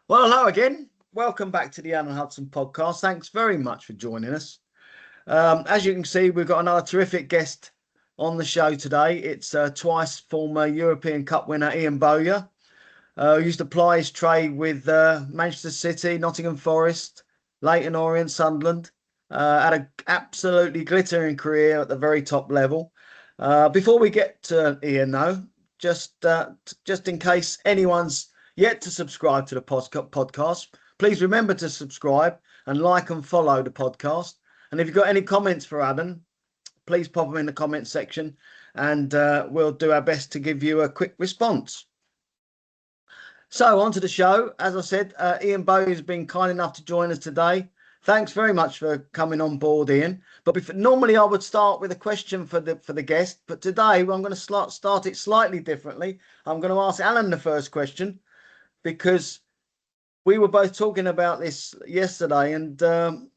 Well, hello again. Welcome back to the Alan Hudson podcast. Thanks very much for joining us. As you can see, we've got another terrific guest on the show today. It's twice former European Cup winner Ian Bowyer, who used to ply his trade with Manchester City, Nottingham Forest, Leyton Orient, Sunderland. Had an absolutely glittering career at the very top level. Before we get to Ian, though, just in case anyone's yet to subscribe to the podcast, please remember to subscribe and like and follow the podcast. And if you've got any comments for Alan, please pop them in the comment section and we'll do our best to give you a quick response. So on to the show. As I said, Ian Bowyer has been kind enough to join us today. Thanks very much for coming on board, Ian. But normally I would start with a question for the guest, but today I'm going to start it slightly differently. I'm going to ask Alan the first question, because we were both talking about this yesterday, and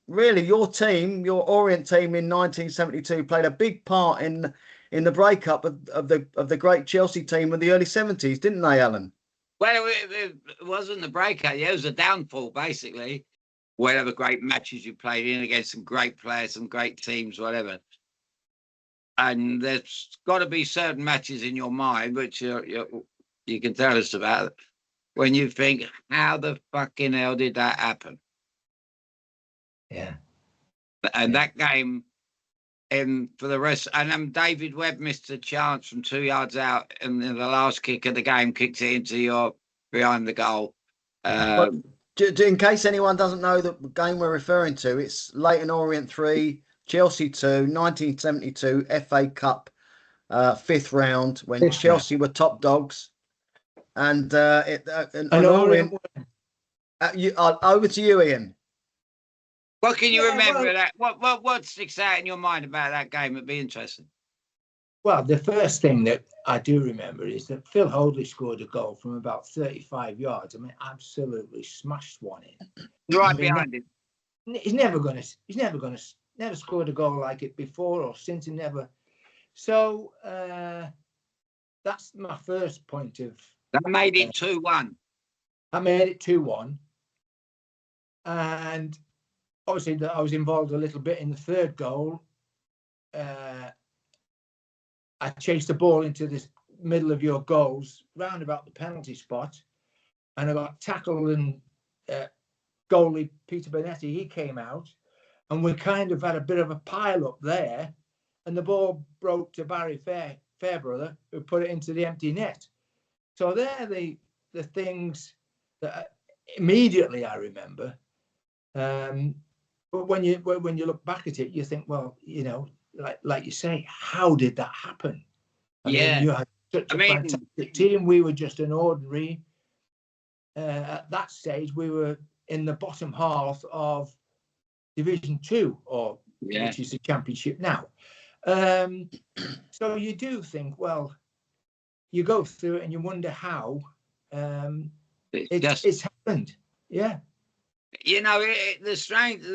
really your team, your Orient team in 1972, played a big part in the breakup of the great Chelsea team of the early 70s, didn't they, Alan? Well, it wasn't the breakup. Yeah, it was a downfall, basically. Whatever great matches you played in against some great players, some great teams, whatever. And there's got to be certain matches in your mind which you can tell us about, when you think, how the fucking hell did that happen? Yeah. And that game, for the rest, and David Webb missed a chance from 2 yards out, and in the last kick of the game, kicked it into your behind the goal. In case anyone doesn't know the game we're referring to, it's Leyton Orient 3, Chelsea 2, 1972 FA Cup, fifth round, when Chelsea were top dogs. And Orient, over to you, Ian. What can you remember of that? What sticks out in your mind about that game? It'd be interesting. Well, the first thing that I do remember is that Phil Hoadley scored a goal from about 35 yards. I mean, absolutely smashed one in. Right behind him. He's never scored a goal like it before or since. He never. So that's my first point of. That made it 2-1. I made it 2-1. And obviously I was involved a little bit in the third goal. I chased the ball into the middle of your goals, round about the penalty spot. And I got tackled, and goalie Peter Benetti, he came out. And we kind of had a bit of a pile up there. And the ball broke to Barry Fairbrother, who put it into the empty net. So they're the things that immediately I remember. But when you look back at it, you think, well, you know, like you say, how did that happen? I mean, you had such a fantastic team. We were just an ordinary. At that stage, we were in the bottom half of Division 2, which is the Championship now. So you do think, well, you go through it and you wonder how it's happened. Yeah. You know, the strength.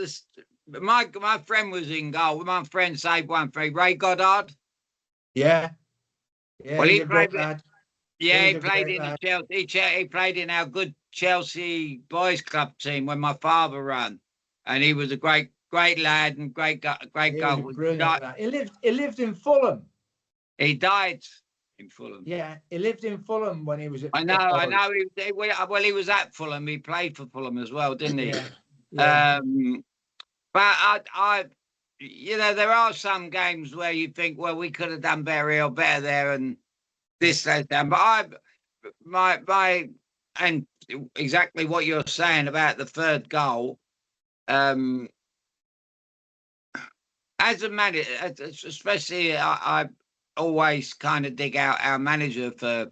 My friend was in goal. My friend saved one for Ray Goddard. Yeah. Well, he played. He played in the Chelsea. He played in our good Chelsea boys club team when my father ran, and he was a great lad and great goal. He lived in Fulham. He died in Fulham. Yeah, he lived in Fulham when he was at. I know. He was at Fulham. He played for Fulham as well, didn't he? Yeah. But I, you know, there are some games where you think, well, we could have done better there, and this, that, that. But my, and exactly what you're saying about the third goal. As a manager, especially, I always kind of dig out our manager for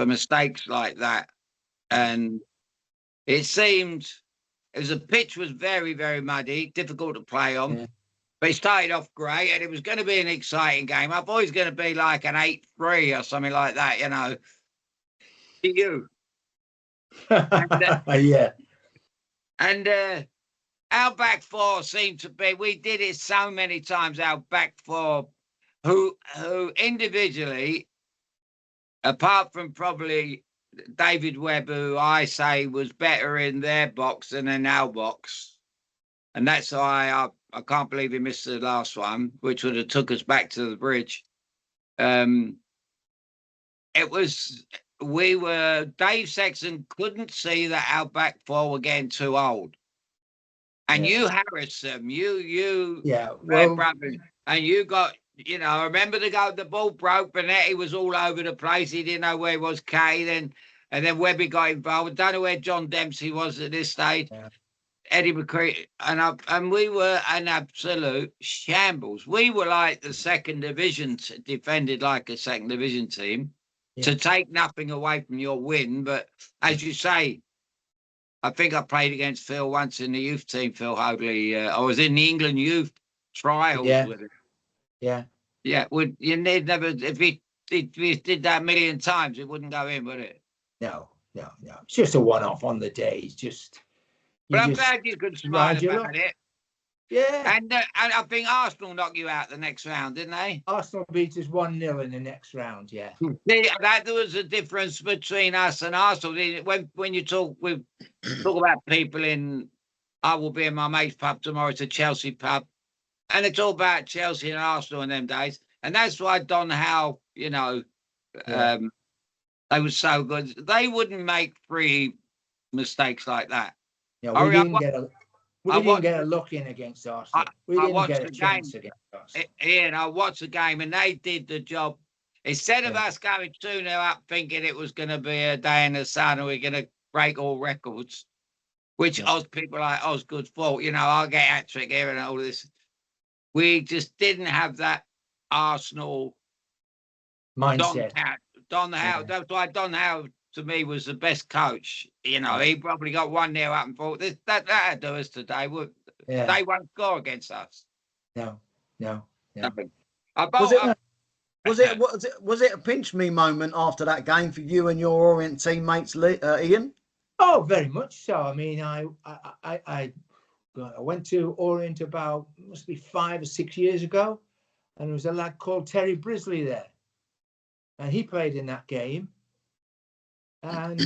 mistakes like that. And it seemed the pitch was very, very muddy, difficult to play on. Yeah. But it started off great, and it was going to be an exciting game. I thought it was going to be like an 8-3 or something like that, you know. To you. Yeah. And our back four seemed to be, we did it so many times, our back four, who individually, apart from probably David Webb, who I say was better in their box than in our box. And that's why I can't believe he missed the last one, which would have took us back to the bridge. Dave Sexton couldn't see that our back four were getting too old. And you harassed them, and you got, I remember the ball broke, Bonetti was all over the place, he didn't know where he was, Kane, and then Webby got involved. I don't know where John Dempsey was at this stage. Yeah. Eddie McCree, and we were an absolute shambles. We were like the second division, defended like a second division team, to take nothing away from your win. But as you say, I think I played against Phil once in the youth team, Phil Hoadley. I was in the England youth trials with it. Yeah. Yeah. You need never, if we did that a million times, it wouldn't go in, would it? No. It's just a one-off on the day. It's just. But I'm glad you could smile about it. Yeah. And I think Arsenal knocked you out the next round, didn't they? Arsenal beat us 1-0 in the next round, yeah. There was a difference between us and Arsenal. When you talk about people in, I will be in my mate's pub tomorrow, it's a Chelsea pub, and it's all about Chelsea and Arsenal in them days. And that's why Don Howe, they were so good. They wouldn't make 3 mistakes like that. Yeah, we didn't get a look in against Arsenal. We didn't get a chance against Arsenal. Ian, I watched the game and they did the job. Instead of us going 2-0 up thinking it was going to be a day in the sun and we're going to break all records, which people like Osgood thought, I'll get hat-trick here and all this. We just didn't have that Arsenal mindset. Don Howe. That's why Don Howe, to me, was the best coach. He probably got 1-0 up and thought that'd do us today. They won't score against us. No. Was it a pinch me moment after that game for you and your Orient teammates, Ian? Oh, very much so. I mean, I went to Orient about must be 5 or 6 years ago, and there was a lad called Terry Brisley there, and he played in that game. And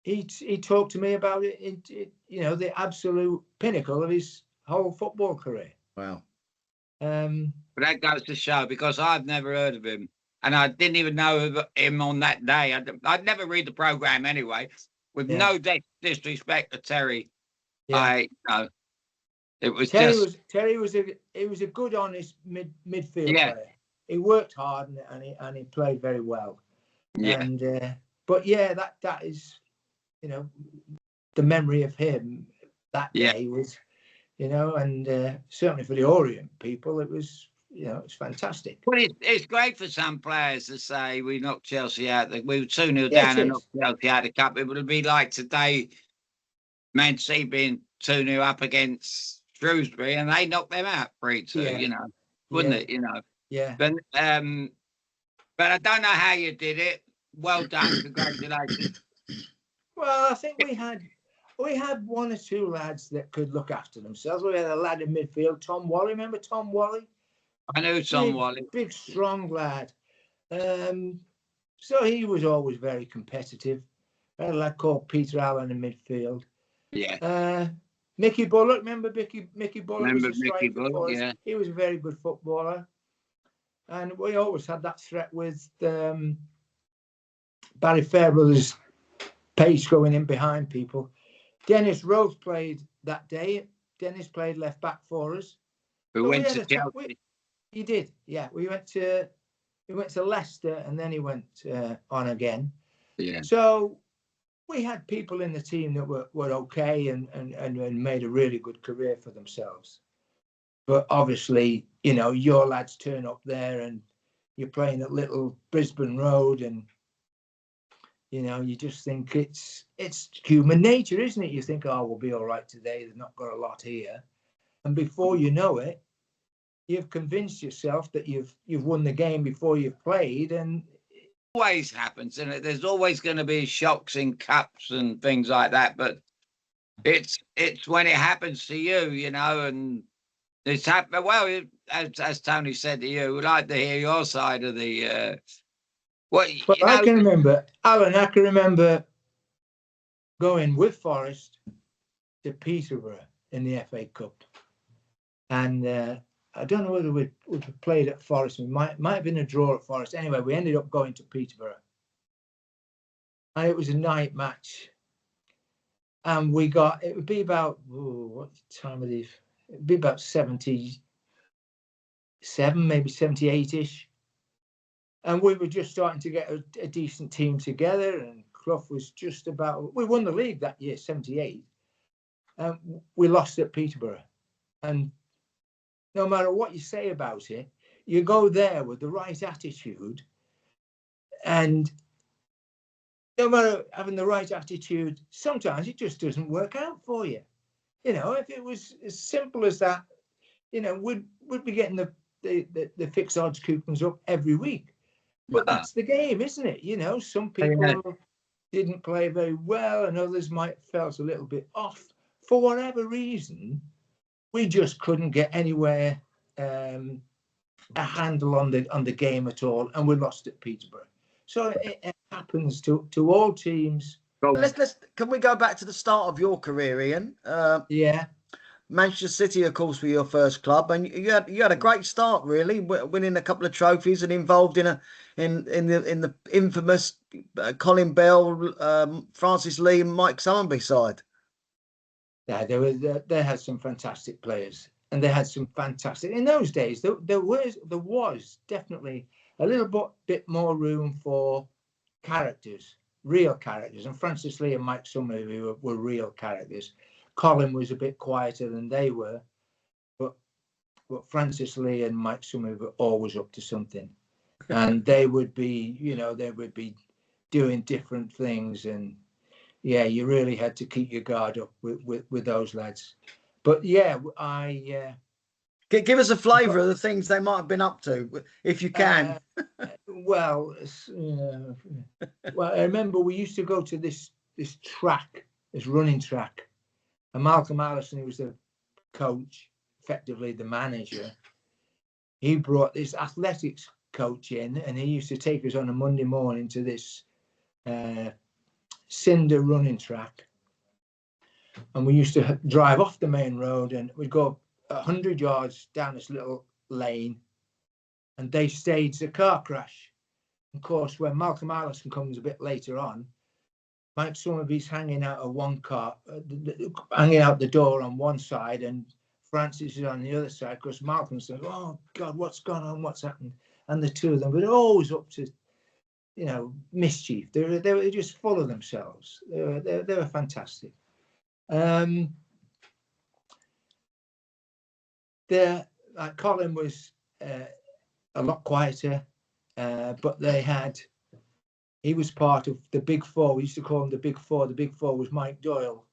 he talked to me about it, the absolute pinnacle of his whole football career. Wow. But that goes to show, because I've never heard of him, and I didn't even know him on that day. I'd never read the programme anyway. With no disrespect to Terry, it was Terry was a good, honest midfield player. He worked hard and he played very well. Yeah. And but that is, the memory of him that day was, and certainly for the Orient people, it was, it's fantastic. Well, it's great for some players to say we knocked Chelsea out. We were 2-0 down and knocked Chelsea out of the cup. It would be like today, Man City being 2-0 up against Shrewsbury, and they knocked them out 3-2. Wouldn't it? Yeah. But I don't know how you did it. Well done, congratulations. Well, I think we had 1 or 2 lads that could look after themselves. We had a lad in midfield, Tom Wally. Remember Tom Wally? I know Tom Wally. Big, strong lad. So he was always very competitive. We had a lad called Peter Allen in midfield. Yeah. Mickey Bullock. Remember Mickey Bullock? Remember Mickey Bullock, yeah. He was a very good footballer. And we always had that threat with Barry Fairbrother's pace going in behind people. Dennis Rhodes played that day. Dennis played left back for us. We went to Chelsea. He did, yeah. He went to Leicester and then he went on again. Yeah. So we had people in the team that were okay and made a really good career for themselves. But obviously, your lads turn up there and you're playing at Little Brisbane Road, and you just think it's human nature, isn't it? You think, oh, we'll be all right today. They've not got a lot here, and before you know it, you've convinced yourself that you've won the game before you've played, and it always happens, and there's always going to be shocks in cups and things like that. But it's when it happens to you, and it's happened. Well, as Tony said to you, we'd like to hear your side of the Well, But you I know, can remember, Alan, I can remember going with Forest to Peterborough in the FA Cup. And I don't know whether we played at Forest. It might have been a draw at Forest. Anyway, we ended up going to Peterborough. And it was a night match. And we got, it would be about, what time of the, it would be about 77, maybe 78-ish. And we were just starting to get a decent team together. And Clough was just about, we won the league that year, 78. And we lost at Peterborough. And no matter what you say about it, you go there with the right attitude, and no matter having the right attitude, sometimes it just doesn't work out for you. You know, if it was as simple as that, you know, we'd be getting the fixed odds coupons up every week. But that's the game, isn't it? You know, some people didn't play very well, and others might have felt a little bit off. For whatever reason, we just couldn't get anywhere a handle on the game at all, and we lost at Peterborough. So it happens to all teams. Let's can we go back to the start of your career, Ian? Yeah. Manchester City, of course, were your first club, and you had a great start, really, winning a couple of trophies and involved in the infamous Colin Bell, Francis Lee, and Mike Summerbee side. Yeah, they had some fantastic players, and they had some fantastic. In those days, there was definitely a little bit more room for characters, real characters, and Francis Lee and Mike Summerbee were real characters. Colin was a bit quieter than they were, but Francis Lee and Mike Summerbee were always up to something, and they would be, you know, they would be doing different things, and yeah, you really had to keep your guard up with those lads. But yeah, give us a flavour of the things they might have been up to, if you can. Well, I remember we used to go to this track, this running track, and Malcolm Allison, who was the coach, effectively the manager, he brought this athletics coach in, and he used to take us on a Monday morning to this cinder running track, and we used to drive off the main road, and we'd go 100 yards down this little lane, and they staged a car crash. Of course, when Malcolm Allison comes a bit later on, Mike Summerbee's hanging out of one car, hanging out the door on one side, and Francis is on the other side, because Malcolm says, "Oh God, what's gone on? What's happened?" And the two of them were always up to, you know, mischief. They were just full of themselves. They were fantastic. Like Colin was a lot quieter, but he was part of the Big Four. We used to call them the Big Four. The Big Four was Mike Doyle,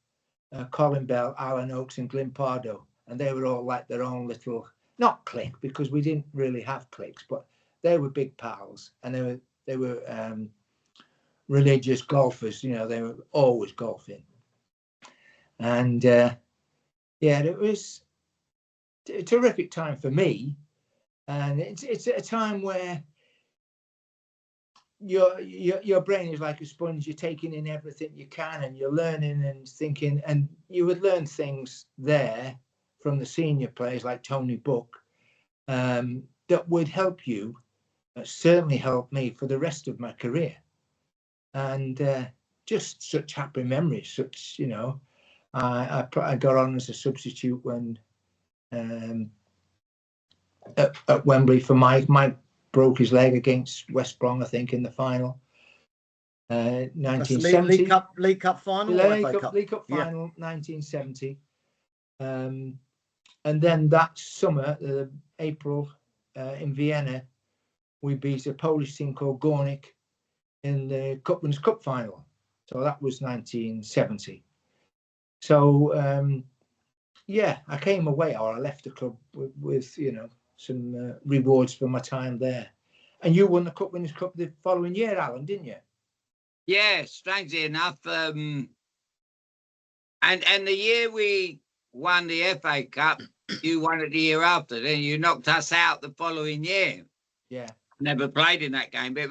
Colin Bell, Alan Oakes, and Glyn Pardo, and they were all like their own little, not clique, because we didn't really have cliques, but they were big pals, and they were religious golfers. You know, they were always golfing, and yeah, it was a terrific time for me, and it's a time where your brain is like a sponge. You're taking in everything you can, and you're learning and thinking, and you would learn things there from the senior players like Tony Buck that would help you, certainly help me for the rest of my career. And just such happy memories. Such, you know, I got on as a substitute when at Wembley for Mike broke his leg against West Brom, I think, in the final. 1970. League Cup final? League Cup final, 1970. And then that summer, April, in Vienna, we beat a Polish team called Gornik in the Winners' Cup final. So that was 1970. So, yeah, I came away, or I left the club with you know, some rewards for my time there. And you won the Winners' Cup the following year, Alan, didn't you? Yeah, strangely enough. And the year we won the FA Cup, you won it the year after. Then you knocked us out the following year. Yeah. never played in that game, but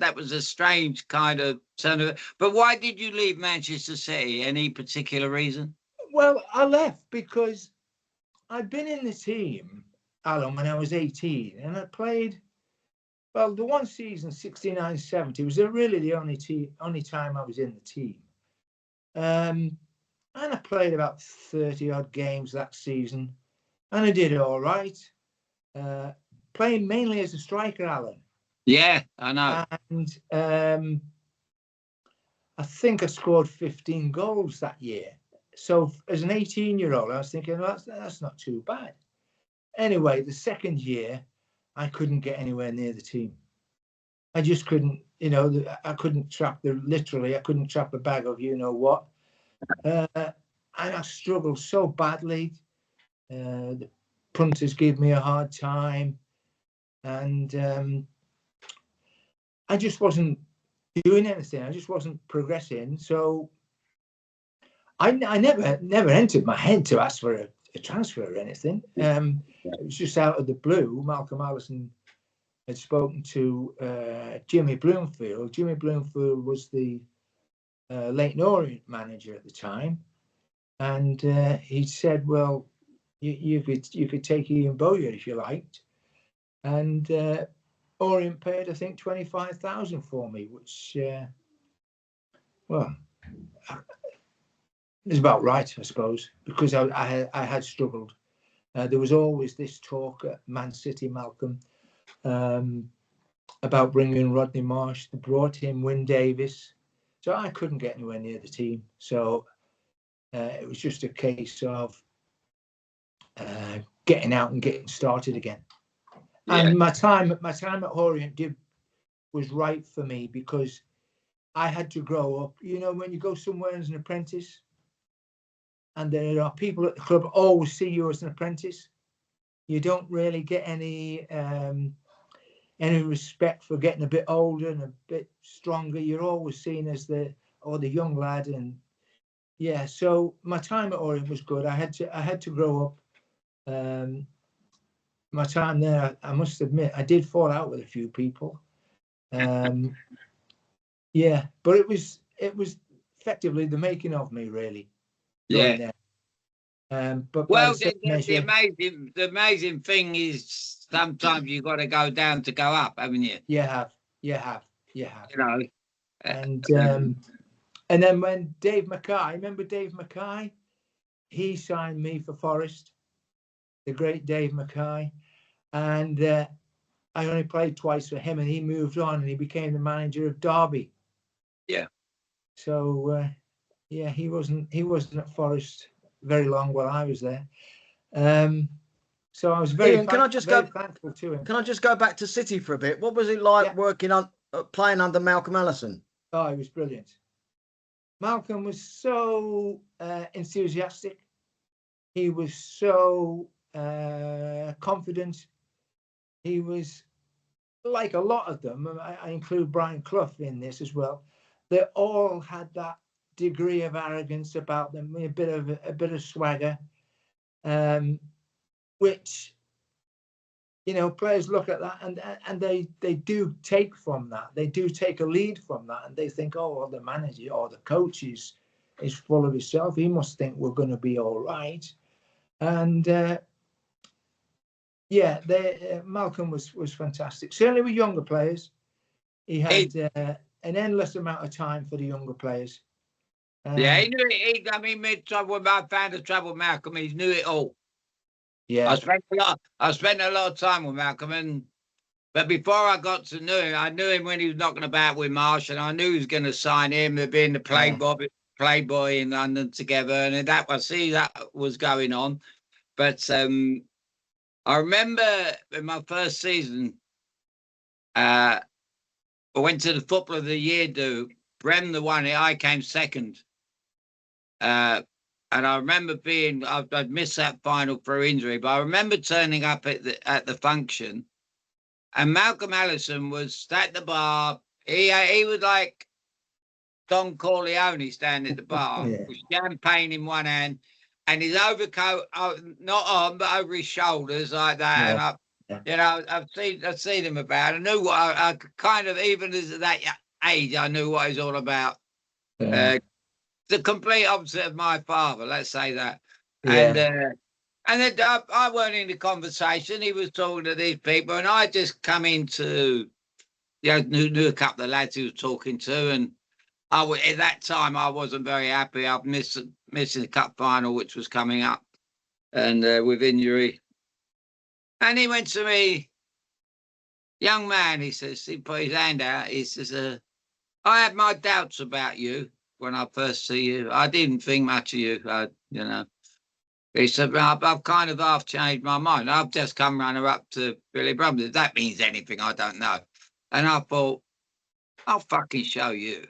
that was a strange kind of turn of it. But why did you leave Manchester City? Any particular reason? Well, I left because I'd been in the team, Alan, when I was 18, and I played. Well, the one season, 69-70, was really the only time I was in the team. And I played about 30-odd games that season, and I did all right. Playing mainly as a striker, Alan. Yeah, I know. And I think I scored 15 goals that year. So as an 18-year-old, I was thinking, well, that's not too bad. Anyway, the second year, I couldn't get anywhere near the team. I just couldn't, I couldn't trap I couldn't trap a bag of what. And I struggled so badly. The punters gave me a hard time. And I just wasn't doing anything. I just wasn't progressing. So I never entered my head to ask for a transfer or anything. It was just out of the blue. Malcolm Allison had spoken to Jimmy Bloomfield. Jimmy Bloomfield was the Leyton Orient manager at the time, and he said, "Well, you could take Ian Bowyer if you liked," and Orient paid, I think, 25,000 for me, which, well, is about right, I suppose, because I had struggled. There was always this talk at Man City, Malcolm, about bringing Rodney Marsh. They brought in Wyn Davis, so I couldn't get anywhere near the team. So it was just a case of getting out and getting started again. Yeah. And my time at Orient was right for me because I had to grow up. When you go somewhere as an apprentice, and there are people at the club always see you as an apprentice, you don't really get any respect for getting a bit older and a bit stronger. You're always seen as the young lad, and yeah. So my time at Orient was good. I had to grow up. My time there, I must admit, I did fall out with a few people. Yeah, but it was effectively the making of me, really. Yeah. But well, the amazing thing is sometimes you've got to go down to go up, haven't you? You have. And then when Dave Mackay, remember Dave Mackay? He signed me for Forest, the great Dave Mackay, and I only played twice for him, and he moved on and he became the manager of Derby. Yeah. So yeah, he wasn't at Forest very long while I was there. So I was very thankful to him. Can I just go back to City for a bit? What was it like working on playing under Malcolm Allison? Oh, he was brilliant. Malcolm was so enthusiastic. He was so confident. He was like a lot of them. I include Brian Clough in this as well. They all had that degree of arrogance about them, a bit of swagger, which players look at that and they do take from that. They do take a lead from that, and they think, oh, well, the manager or the coach is full of himself. He must think we're going to be all right. And Malcolm was fantastic. Certainly with younger players, he had an endless amount of time for the younger players. Yeah, he knew it. I mean, when I found the trouble with Malcolm, he knew it all. Yeah, I spent a lot of time with Malcolm, but before I got to know him, I knew him when he was knocking about with Marsh, and I knew he was going to sign him. They'd been the Playboy in London together, and that was going on. But I remember in my first season, I went to the Football of the Year do. Brem won it. I came second. And I remember I'd missed that final through injury, but I remember turning up at the function, and Malcolm Allison was at the bar. He was like Don Corleone standing at the bar with champagne in one hand and his overcoat not on but over his shoulders like that. Yeah. You know, I've seen him about. I knew what I kind of, even as that age, I knew what he's all about. Yeah. The complete opposite of my father, let's say that. Yeah. And then I weren't in the conversation. He was talking to these people, and I just come into, knew a couple of lads he was talking to, and at that time I wasn't very happy. I've missing the cup final, which was coming up, and with injury. And he went to me, young man. He says, he put his hand out. He says, I had my doubts about you when I first see you. I didn't think much of you, He said, I've kind of half changed my mind. I've just come runner up to Billy Brumby. If that means anything, I don't know. And I thought, I'll fucking show you.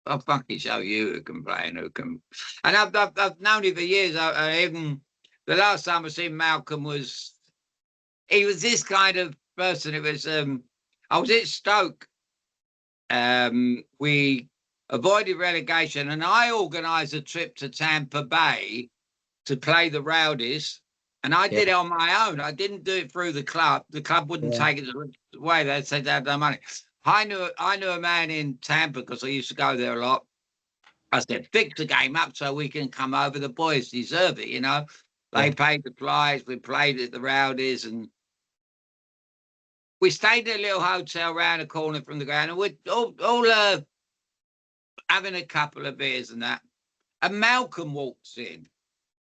I'll fucking show you who can play and who can. And I've known him for years. Even the last time I seen Malcolm he was this kind of person. It was, I was at Stoke. We avoided relegation, and I organised a trip to Tampa Bay to play the Rowdies, and I did it on my own. I didn't do it through the club. The club wouldn't take it away. They said they had no money. I knew a man in Tampa because I used to go there a lot. I said, fix the game up so we can come over. The boys deserve it, you know. They paid the flights. We played at the Rowdies, and we stayed in a little hotel round the corner from the ground, and we're all having a couple of beers and that. And Malcolm walks in.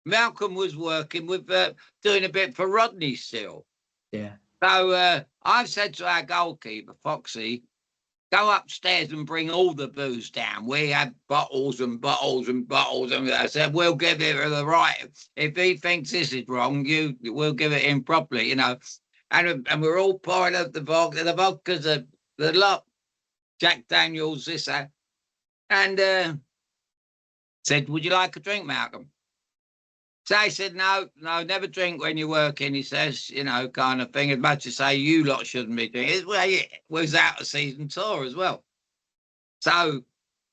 Malcolm was working with doing a bit for Rodney still. Yeah. So I've said to our goalkeeper, Foxy, go upstairs and bring all the booze down. We had bottles and bottles and bottles. And I said, we'll give it the right. If he thinks this is wrong, we'll give it in properly, you know. And we're all pouring up the vodka. The vodka's the lot. Jack Daniels, this, that. And said, would you like a drink, Malcolm? So I said, no, never drink when you're working, he says, you know, kind of thing. As much as say, you lot shouldn't be drinking. Well, it was out of season tour as well. So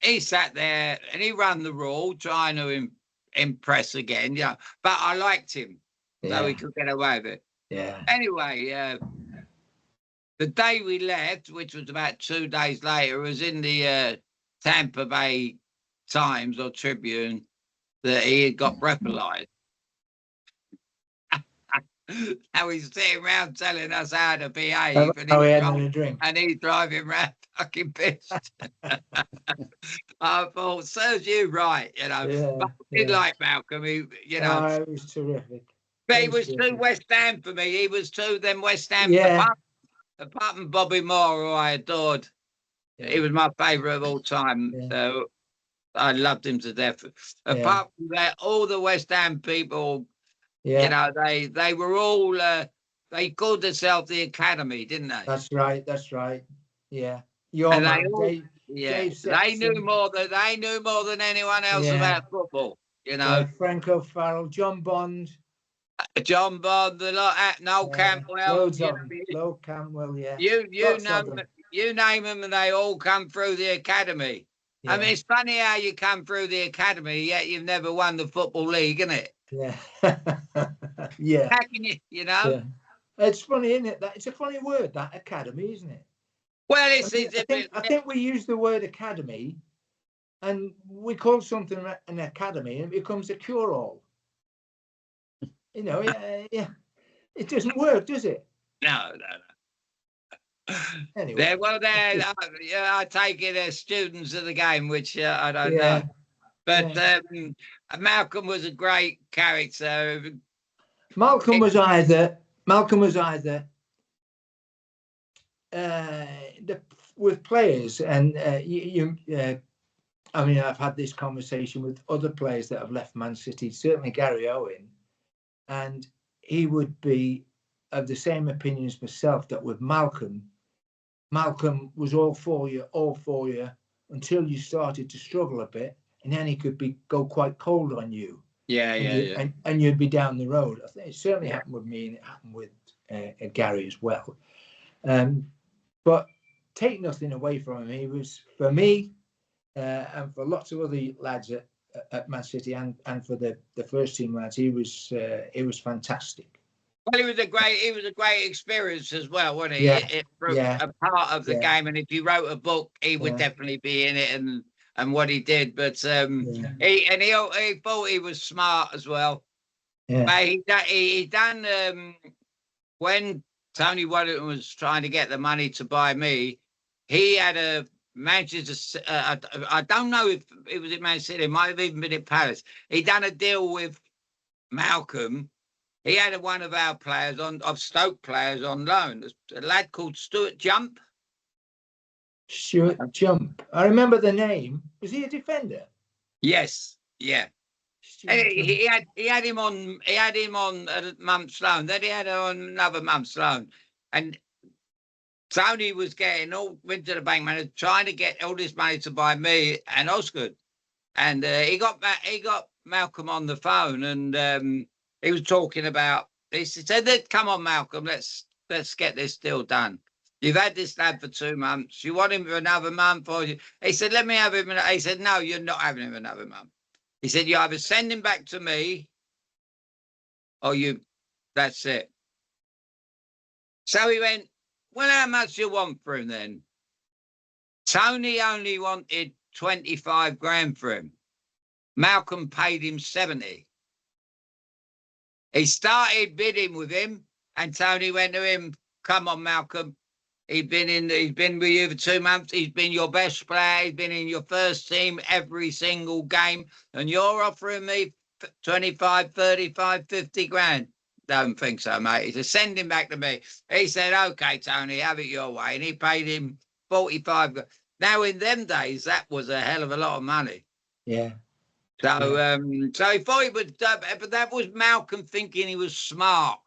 he sat there and he ran the rule, trying to impress again, yeah. But I liked him, so he could get away with it. Yeah. Anyway, the day we left, which was about 2 days later, was in the Tampa Bay Times or Tribune that he had got breathalyzed. Now he's sitting around telling us how to behave, and he's driving around fucking pissed. I thought, serves you right, you know. Yeah, but I did like Malcolm, you know. Oh, it was terrific. But he was too West Ham for me. He was too them West Ham. Yeah. Apart from Bobby Moore, who I adored, he was my favourite of all time. Yeah. So I loved him to death. Apart from that, all the West Ham people. Yeah. You know, they were all they called themselves the Academy, didn't they? That's right. Yeah. They knew more than anyone else about football. You know, Franco Farrell, John Bond, the lot at Noel Campbell. Noel Campbell, yeah. You name them, and they all come through the Academy. Yeah. I mean, it's funny how you come through the Academy, yet you've never won the Football League, isn't it? Yeah. Yeah. How can you know? Yeah. It's funny, isn't it? It's a funny word, that academy, isn't it? Well, I think we use the word academy and we call something an academy and it becomes a cure-all. You know, yeah. It doesn't work, does it? No. Anyway. I take it as students of the game, which I don't know. But Malcolm was a great character. Malcolm was either with players, and I mean, I've had this conversation with other players that have left Man City, certainly Gary Owen, and he would be of the same opinion as myself that with Malcolm was all for you until you started to struggle a bit. And then he could go quite cold on you. And you'd be down the road. I think it certainly happened with me, and it happened with Gary as well. But take nothing away from him. He was, for me, and for lots of other lads at Man City, and for the first team lads, he was fantastic. Well, he was a great experience as well, wasn't he? Yeah, It yeah, a part of the yeah. game, and if you wrote a book, he would Yeah. definitely be in it, and what he did. But Yeah. he thought he was smart as well. Yeah. But he done when Tony Waddington was trying to get the money to buy me. He had a Manchester. I don't know if it was at Man City. It might have even been at Palace. He done a deal with Malcolm. He had one of our players of Stoke players on loan, a lad called Stuart Jump. Stuart Jump. I remember the name. Was he a defender? Yes, yeah. And he had him on a month's loan. Then he had him on another month's loan, and Tony was went to the bank manager trying to get all this money to buy me and Osgood, and he got Malcolm on the phone, and he was talking about. He said, "Come on, Malcolm, let's get this deal done. You've had this lad for 2 months. You want him for another month?" He said, "Let me have him." He said, "No, you're not having him another month." He said, "You either send him back to me, or that's it." So he went, "Well, how much do you want for him then?" Tony only wanted 25 grand for him. Malcolm paid him 70. He started bidding with him, and Tony went to him, "Come on, Malcolm. He's been with you for 2 months. He's been your best player. He's been in your first team every single game. And you're offering me 25, 35, 50 grand. Don't think so, mate." He said, "Send him back to me." He said, "Okay, Tony, have it your way." And he paid him 45. Now, in them days, that was a hell of a lot of money. Yeah. So, so he thought he would, but that was Malcolm thinking he was smart.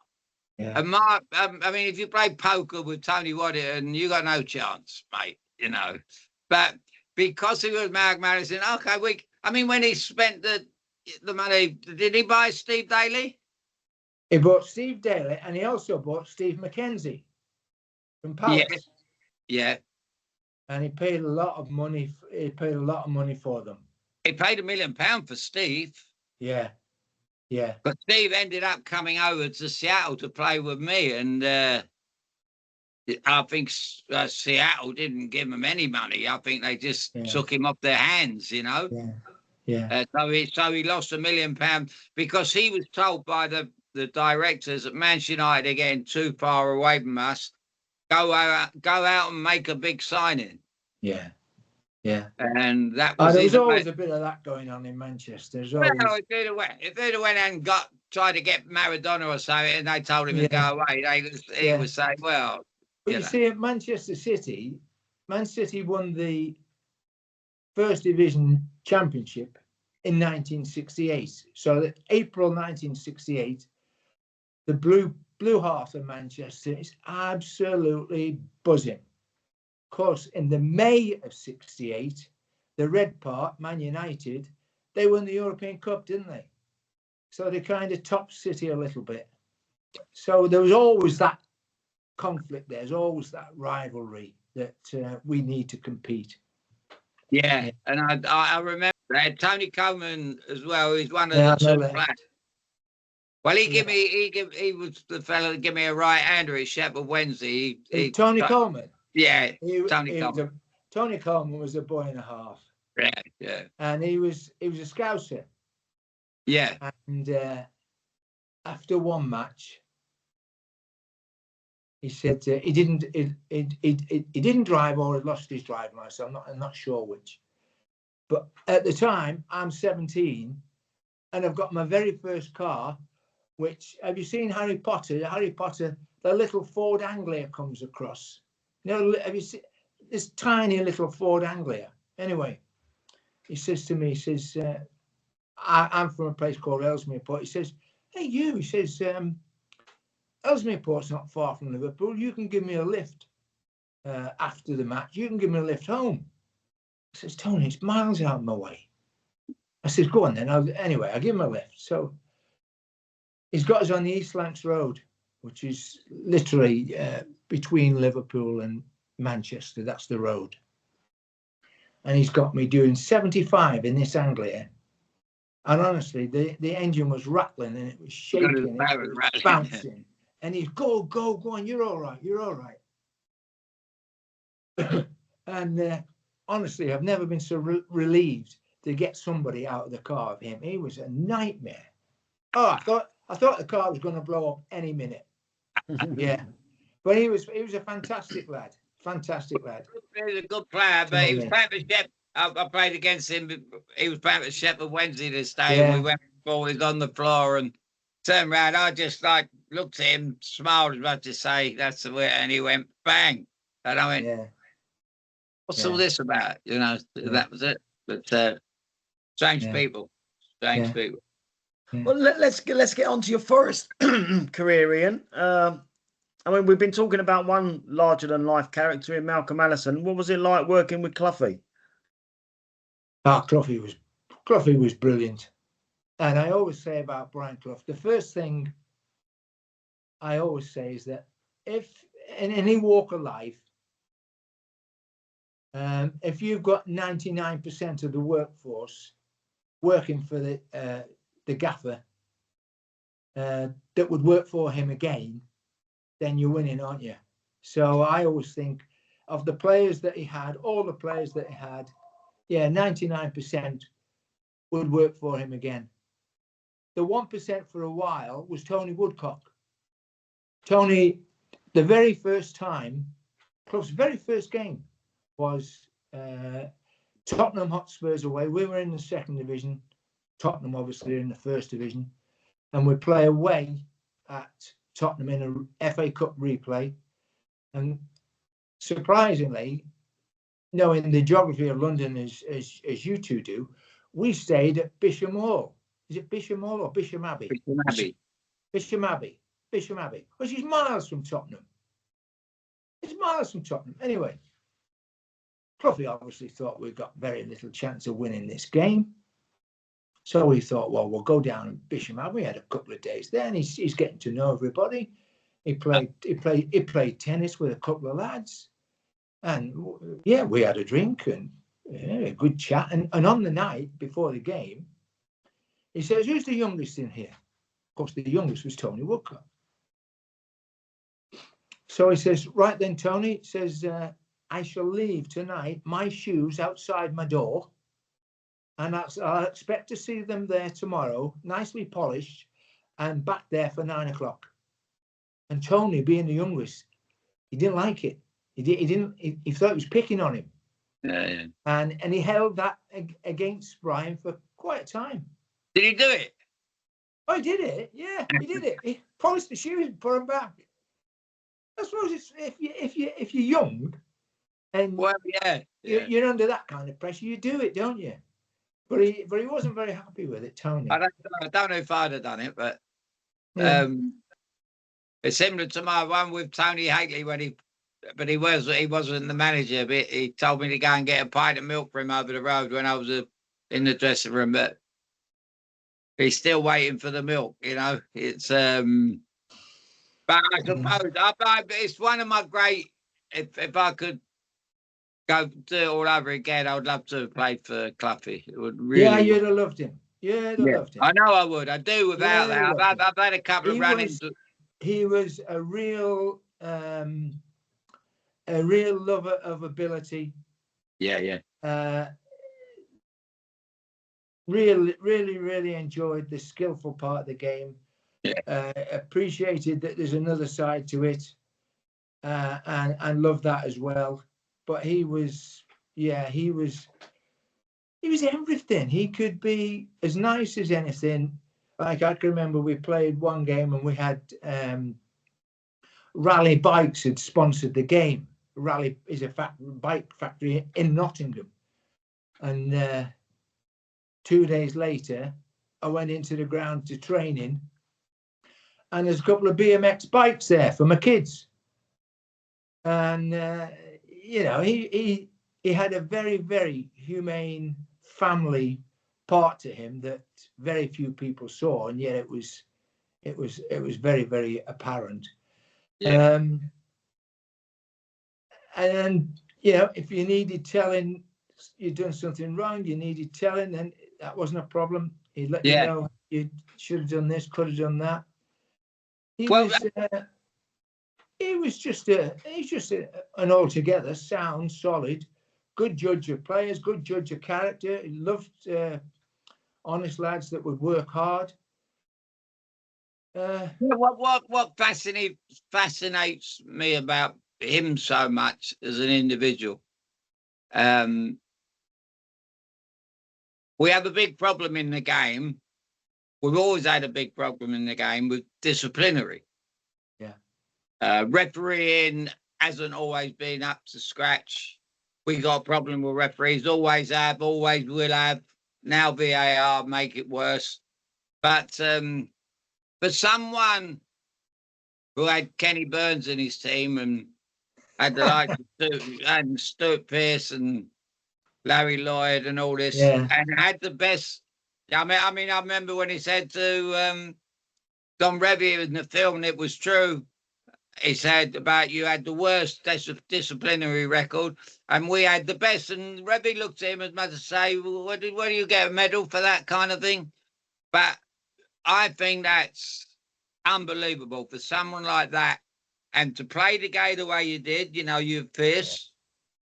Yeah. And Mark, I mean, if you play poker with Tony Waddington, you got no chance, mate. But because he was Mark Madison, okay, when he spent the money, did he buy Steve Daly? He bought Steve Daly, and he also bought Steve McKenzie from Palace. Yeah. And he paid a lot of money. He paid a lot of money for them. He paid £1 million for Steve. Yeah. Yeah. But Steve ended up coming over to Seattle to play with me, and I think Seattle didn't give him any money. I think they just took him off their hands, Yeah. Yeah. So he lost £1 million because he was told by the directors at Manchester United are getting too far away from us. Go out and make a big signing. Yeah. Yeah. And that was there was always a bit of that going on in Manchester. Well, if they'd have went and tried to get Maradona or something, and they told him to go away, he would say, "Well." But you see, at Manchester City, Man City won the First Division Championship in 1968. So, April 1968, the blue heart of Manchester is absolutely buzzing. Of course, in the May of 68, the red part, Man United, they won the European Cup, didn't they? So they kind of topped City a little bit. So there was always that conflict. There's always that rivalry that we need to compete. Yeah, and I remember Tony Coleman as well. He's one of the two players. Well, he was the fellow that gave me a right hander at Sheffield Wednesday. Tony Coleman. Yeah, Tony Coleman. Tony Coleman was a boy and a half. Yeah. And he was a Scouser. Yeah. And after one match, he said he didn't drive, or he lost his driving license. I'm not sure which. But at the time, I'm 17, and I've got my very first car. Which, have you seen Harry Potter? Harry Potter, the little Ford Anglia comes across. Have you seen this tiny little Ford Anglia? Anyway, he says to me, he says, I'm from a place called Ellesmere-Port. He says, "Hey, you," he says, "Ellesmere-Port's not far from Liverpool. You can give me a lift after the match. You can give me a lift home." I says, "Tony, it's miles out of my way." I says, "Go on then." Anyway, I give him a lift. So he's got us on the East Lancs Road, which is literally between Liverpool and Manchester. That's the road. And he's got me doing 75 in this Anglia. And honestly, the engine was rattling and it was shaking, it was bouncing. And he's go on, you're all right, you're all right. And honestly, I've never been so relieved to get somebody out of the car of him. He was a nightmare. Oh, I thought the car was going to blow up any minute. Yeah, but he was a fantastic lad. Fantastic lad. He was a good player, but he was playing for Shep. I played against him. He was playing for Sheffield Wednesday this day, and we went ball. He's on the floor and turned around. I just like looked at him, smiled as much to say that's the way, and he went bang. And I went, what's all this about? You know, that was it. But strange people, strange people. Yeah. Well, let's get on to your Forest career, Ian. I mean, we've been talking about one larger than life character in Malcolm Allison. What was it like working with Cloughy? Oh, Cloughy was brilliant. And I always say about Brian Clough, the first thing I always say is that if in any walk of life, if you've got 99% of the workforce working for the gaffer that would work for him again, then you're winning, aren't you? So I always think of the players that he had, all the players that he had, 99% would work for him again. The 1% for a while was Tony Woodcock. Tony, the very first time, Clough's very first game was Tottenham Hotspurs away. We were in the second division. Tottenham obviously in the first division. And we play away at Tottenham in a FA Cup replay. And surprisingly, knowing the geography of London as you two do, we stayed at Bisham Hall. Is it Bisham Hall or Bisham Abbey? Bisham Abbey. Bisham Abbey. Bisham Abbey. Which is miles from Tottenham. It's miles from Tottenham. Anyway, Cloughy obviously thought we'd got very little chance of winning this game. So we thought, well, we'll go down to Bisham Abbey. We had a couple of days there, and he's getting to know everybody. He played tennis with a couple of lads. And yeah, we had a drink and a good chat. And on the night before the game, he says, who's the youngest in here? Of course, the youngest was Tony Woodcock. So he says, right then, Tony, says, I shall leave tonight my shoes outside my door. And I'll expect to see them there tomorrow, nicely polished, and back there for 9 o'clock. And Tony, being the youngest, he didn't like it. He thought it was picking on him. Yeah. And he held that against Brian for quite a time. Did he do it? Oh, he did it. Yeah, he did it. He polished the shoes and put them back. I suppose it's, if you're young and you're under that kind of pressure, you do it, don't you? But he wasn't very happy with it, Tony. I don't know if I'd have done it, but it's similar to my one with Tony Haley when he wasn't the manager, but he told me to go and get a pint of milk for him over the road when I was in the dressing room, but he's still waiting for the milk, you know. It's but I suppose it's one of my great. If I could go do it all over again, I would love to have played for Cloughy. It would really. Yeah, you'd have loved him. You'd have loved him. I know I would. I do without that. I've had a couple of run-ins. He was a real lover of ability. Yeah. Really enjoyed the skillful part of the game. Yeah. Appreciated that there's another side to it, and loved that as well. But he was everything. He could be as nice as anything. Like I can remember we played one game and we had Rally Bikes had sponsored the game. Rally is a bike factory in Nottingham. And 2 days later, I went into the ground to training, and there's a couple of BMX bikes there for my kids. And he had a very, very humane family part to him that very few people saw, and yet it was very, very apparent. Yeah. And if you needed telling, you'd done something wrong, you needed telling, then that wasn't a problem. He'd let you know you should have done this, could have done that. He Well, was just an altogether sound, solid, good judge of players, good judge of character. He loved honest lads that would work hard. what fascinates me about him so much as an individual, we have a big problem in the game. We've always had a big problem in the game with disciplinary. Yeah. Refereeing hasn't always been up to scratch. We got a problem with referees, always have, always will have. Now VAR make it worse. But for someone who had Kenny Burns in his team and had the likes of Stuart Pearce and Larry Lloyd and all this, Yeah. and had the best. I mean, I remember when he said to Don Revie in the film, and it was true. He said about you had the worst disciplinary record, and we had the best. And Revie looked at him as much to say, well, "What do you get a medal for that kind of thing?" But I think that's unbelievable for someone like that, and to play the game the way you did. You know, you're fierce.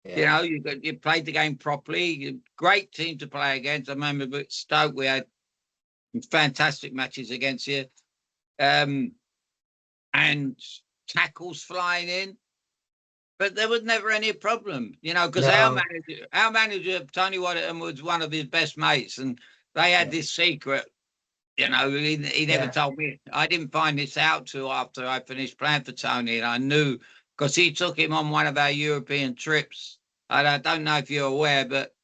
Yeah. You know, you played the game properly. Great team to play against. I remember with Stoke, we had fantastic matches against you, and tackles flying in. But there was never any problem, you know, because No. our manager Tony Waddington was one of his best mates, and they had this secret. You know, he never told me. I didn't find this out till after I finished playing for Tony, and I knew because he took him on one of our European trips. And I don't know if you're aware, but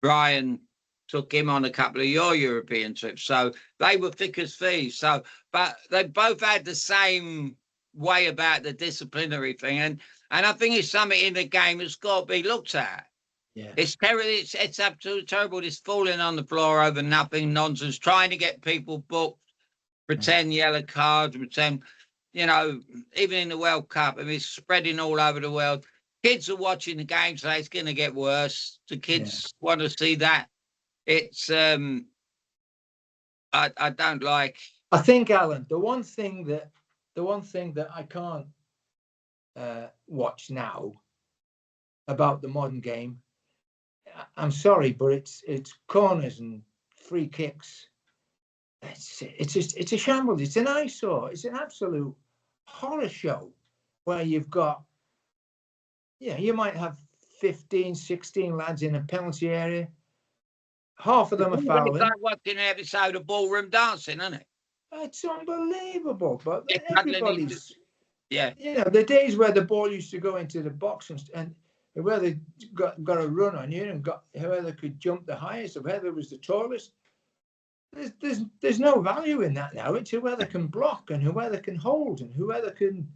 Brian took him on a couple of your European trips. So they were thick as thieves. So, but they both had the same way about the disciplinary thing. And I think it's something in the game that's got to be looked at. Yeah. It's terrible. It's absolutely terrible. This falling on the floor over nothing nonsense, trying to get people booked, pretend yellow cards, pretend, you know, even in the World Cup, I mean, it's spreading all over the world. Kids are watching the game, so it's going to get worse. The kids want to see that. It's I don't like. I think, Alan, the one thing that I can't watch now about the modern game, I'm sorry, but it's corners and free kicks. It's a shambles. It's an eyesore. It's an absolute horror show where you've got, you might have 15, 16 lads in a penalty area. Half of them are fouling. It's like watching an episode of Ballroom Dancing, isn't it? It's unbelievable. But everybody's, you know, the days where the ball used to go into the box and whether got a run on you and got whoever could jump the highest or whoever was the tallest. There's no value in that now. It's whoever can block and whoever can hold and whoever can,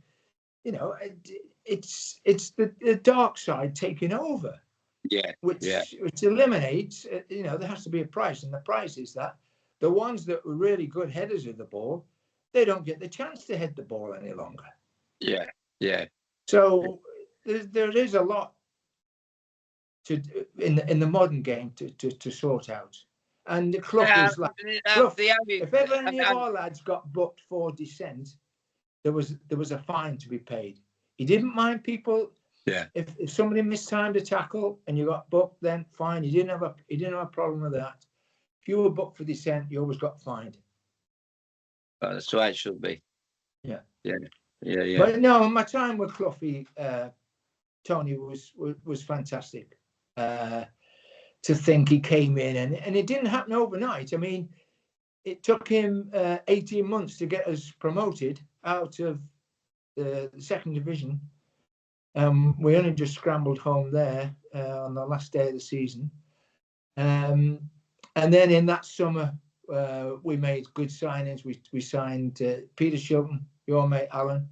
you know, it's the dark side taking over. Which eliminates, you know, there has to be a price, and the price is that the ones that were really good headers of the ball, they don't get the chance to head the ball any longer. So there is a lot to in the modern game to sort out. And the Clough was like, if ever any of our lads got booked for dissent, there was a fine to be paid. He didn't mind people. If somebody mistimed a tackle and you got booked, then fine. He didn't have a problem with that. If you were booked for dissent, you always got fined. Well, that's the way it should be. Yeah. But no, my time with Cloughy, Tony was fantastic. To think he came in and it didn't happen overnight. I mean, it took him 18 months to get us promoted out of the second division. We only just scrambled home there on the last day of the season. And then in that summer, we made good signings. We signed Peter Shilton, your mate Alan,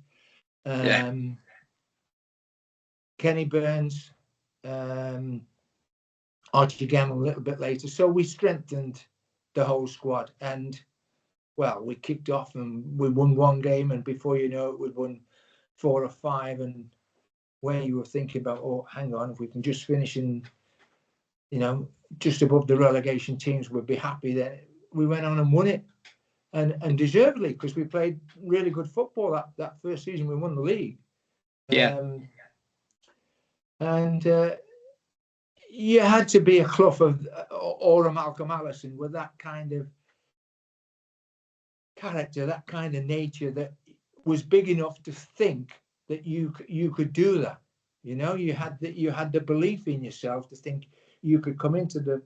Kenny Burns, Archie Gamble a little bit later. So we strengthened the whole squad. And, well, we kicked off and we won one game. And before you know it, we'd won 4 or 5. And where you were thinking about, oh, hang on, if we can just finish in, you know, just above the relegation teams, we'd be happy. Then we went on and won it. and deservedly, because we played really good football that first season. We won the league. Yeah. And you had to be a Clough or a Malcolm Allison with that kind of character, that kind of nature, that was big enough to think that you could do that. You know, you had the belief in yourself to think you could come into the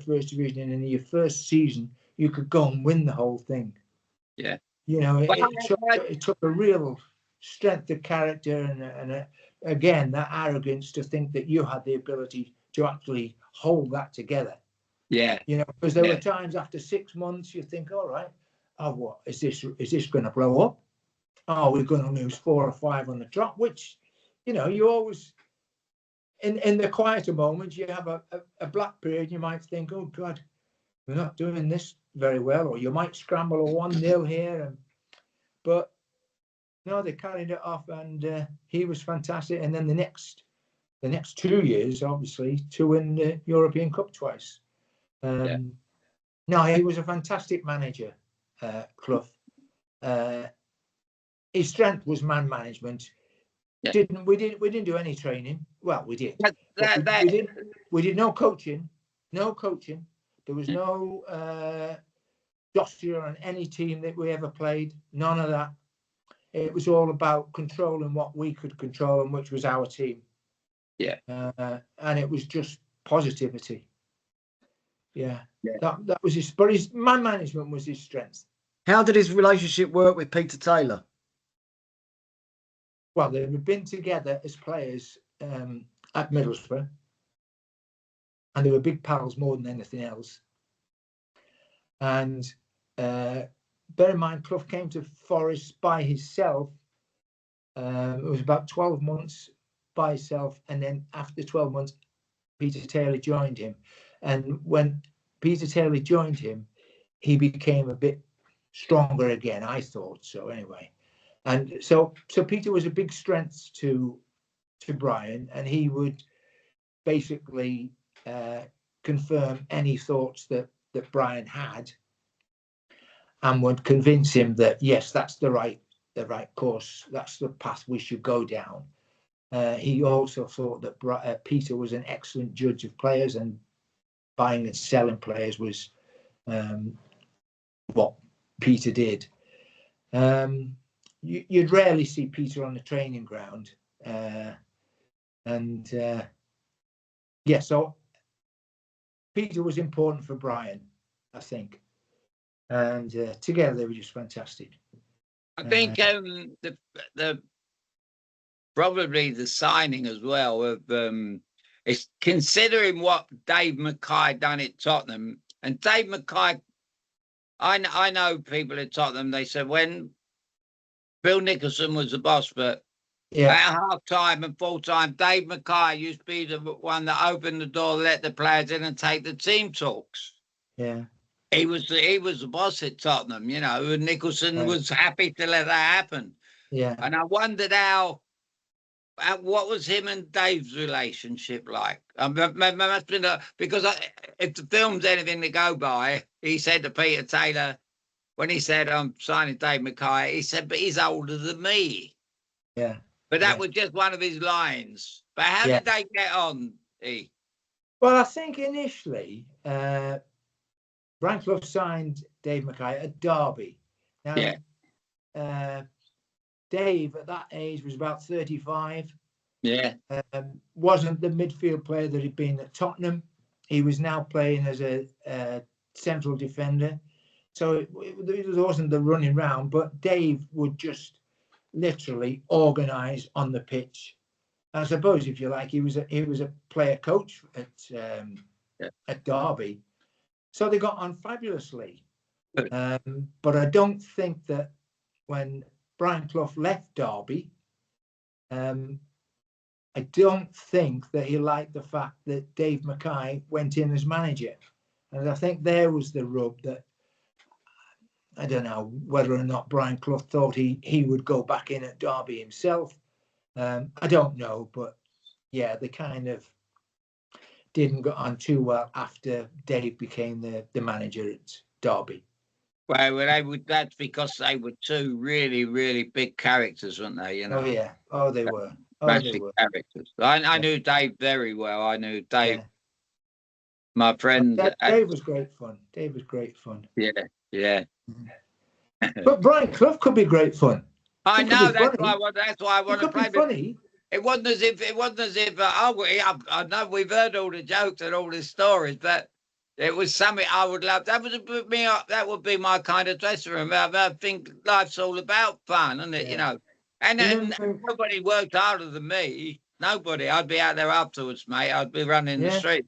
first division, and in your first season you could go and win the whole thing. Yeah. You know, it took a real strength of character and again, that arrogance to think that you had the ability to actually hold that together. Yeah. You know, because there were times after 6 months you think, all right, oh, what is this going to blow up? Oh, we're going to lose 4 or 5 on the trot, which, you know, you always, in the quieter moments, you have a black period, you might think, oh God, we're not doing this very well, or you might scramble a 1-0 here, but no, they carried it off, and he was fantastic. And then the next 2 years, obviously, to win the European Cup twice. No, he was a fantastic manager, Clough. His strength was man management. Yeah. We didn't do any training. Well, we did. We did no coaching. No coaching. There was no dossier on any team that we ever played. None of that. It was all about controlling what we could control, and which was our team. Yeah. And it was just positivity. Yeah. That was his. But his man management was his strength. How did his relationship work with Peter Taylor? Well, they've been together as players at Middlesbrough, and they were big pals more than anything else. And bear in mind, Clough came to Forest by himself. It was about 12 months by himself, and then after 12 months, Peter Taylor joined him. And when Peter Taylor joined him, he became a bit stronger again. I thought so, anyway. And so Peter was a big strength to Brian, and he would basically confirm any thoughts that Brian had, and would convince him that yes, that's the right course, that's the path we should go down. He also thought that Peter was an excellent judge of players, and buying and selling players was what Peter did. You'd rarely see Peter on the training ground, so Peter was important for Brian, I think, and together they were just fantastic. I think the probably the signing as well of is considering what Dave Mackay done at Tottenham, and Dave Mackay, I know people at Tottenham, they said when Bill Nicholson was the boss, but at half time and full time, Dave Mackay used to be the one that opened the door, let the players in, and take the team talks. Yeah, he was the boss at Tottenham, you know, and Nicholson was happy to let that happen. Yeah, and I wondered what was him and Dave's relationship like? Must been because if the film's anything to go by, he said to Peter Taylor, when he said, I'm signing Dave Mackay, he said, but he's older than me. Yeah. But that was just one of his lines. But how did they get on, E? Well, I think initially, Brian Clough signed Dave Mackay at Derby. Now, Dave at that age was about 35. Yeah. Wasn't the midfield player that he'd been at Tottenham. He was now playing as a central defender. So it wasn't the running round, but Dave would just literally organise on the pitch. I suppose, if you like, he was a player coach at Derby. So they got on fabulously. But I don't think that when Brian Clough left Derby, I don't think that he liked the fact that Dave Mackay went in as manager. And I think there was the rub that, I don't know whether or not Brian Clough thought he would go back in at Derby himself. I don't know, but yeah, they kind of didn't get on too well after Dave became the manager at Derby. Well, they would. That's because they were two really, really big characters, weren't they? You know, Oh yeah. Oh, they were. Oh, they massive were. characters. I Yeah. knew Dave very well. I knew Dave, Yeah. my friend. Dave was great fun. Dave was great fun. Yeah, yeah. But Brian Clough could be great fun. I He could know. be That's funny. why. That's why I He want to could be play. But funny. it wasn't as if. It wasn't as if. I know we've heard all the jokes and all the stories, but it was something I would love. That would put me up. That would be my kind of dressing room. I think life's all about fun, isn't it? Yeah. You know, and nobody worked harder than me. Nobody. I'd be out there afterwards, mate. I'd be running the street.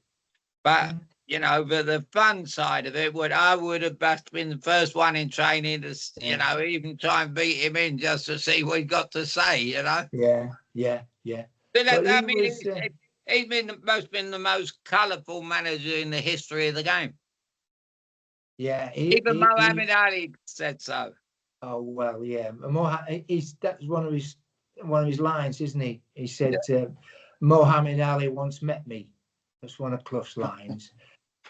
But you know, but the fun side of it I would have been the first one in training to, you know, even try and beat him in just to see what he got to say. You know. Yeah. But I mean, he's been the most colourful manager in the history of the game. Yeah. Even Mohammed Ali said so. Oh well, yeah. That's one of his lines, isn't he? He said, "Mohammed Ali once met me." That's one of Clough's lines.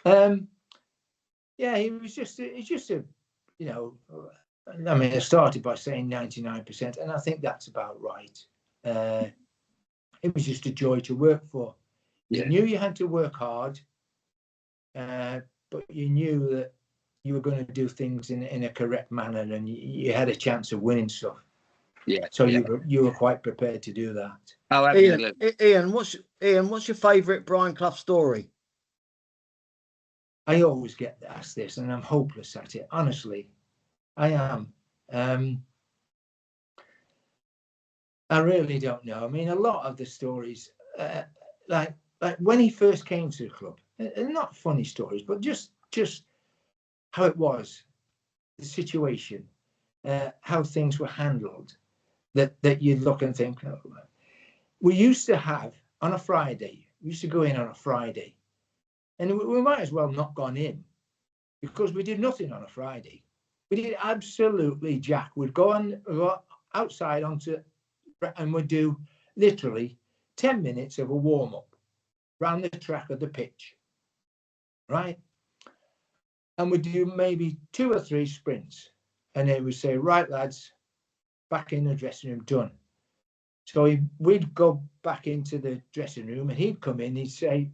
Yeah, he's just a, you know. I mean, I started by saying 99%, and I think that's about right. It was just a joy to work for. You knew you had to work hard, but you knew that you were going to do things in a correct manner, and you had a chance of winning stuff. Yeah. So you were quite prepared to do that. Oh, absolutely. Ian, what's your favourite Brian Clough story? I always get asked this, and I'm hopeless at it. Honestly, I am. I really don't know. I mean, a lot of the stories, like when he first came to the club, not funny stories, but just how it was, the situation, how things were handled, that you'd look and think. Oh, we used to have on a Friday. We used to go in on a Friday, and we might as well not gone in, because we did nothing on a Friday. We did absolutely jack. We'd go outside and we'd do literally 10 minutes of a warm-up round the track of the pitch, right? And we'd do maybe 2 or 3 sprints, and they would say, "Right, lads, back in the dressing room, done." So we'd go back into the dressing room, and he'd come in, he'd say,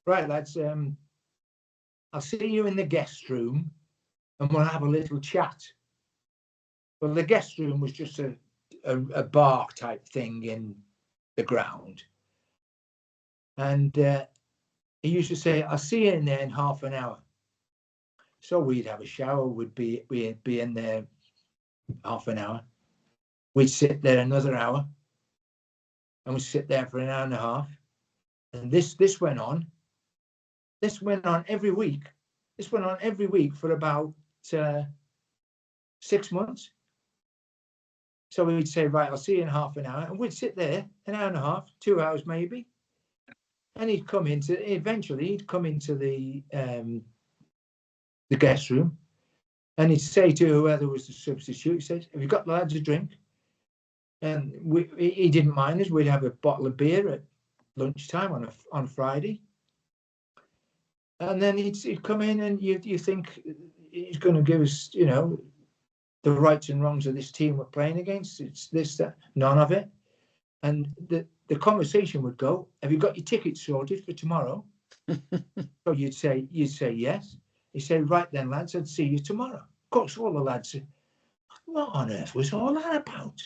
"Right, lads, I'll see you in the guest room, and we'll have a little chat." Well, the guest room was just a bar type thing in the ground. And he used to say, "I'll see you in there in half an hour." So we'd have a shower, we'd be in there half an hour. We'd sit there another hour, and we'd sit there for an hour and a half. And this went on. This went on every week. This went on every week for about 6 months. So we'd say, "Right, I'll see you in half an hour." And we'd sit there an hour and a half, 2 hours maybe. And eventually he'd come into the guest room, and he'd say to whoever was the substitute, he says, "Have you got the lads a drink?" And he didn't mind us. We'd have a bottle of beer at lunchtime on Friday. And then he'd come in, and you think he's going to give us, you know, the rights and wrongs of this team we're playing against. It's this, that, none of it. And the conversation would go, "Have you got your tickets sorted for tomorrow?" So you'd say yes. He said, "Right then, lads, I'd see you tomorrow." Of course, all the lads said, "What on earth was all that about?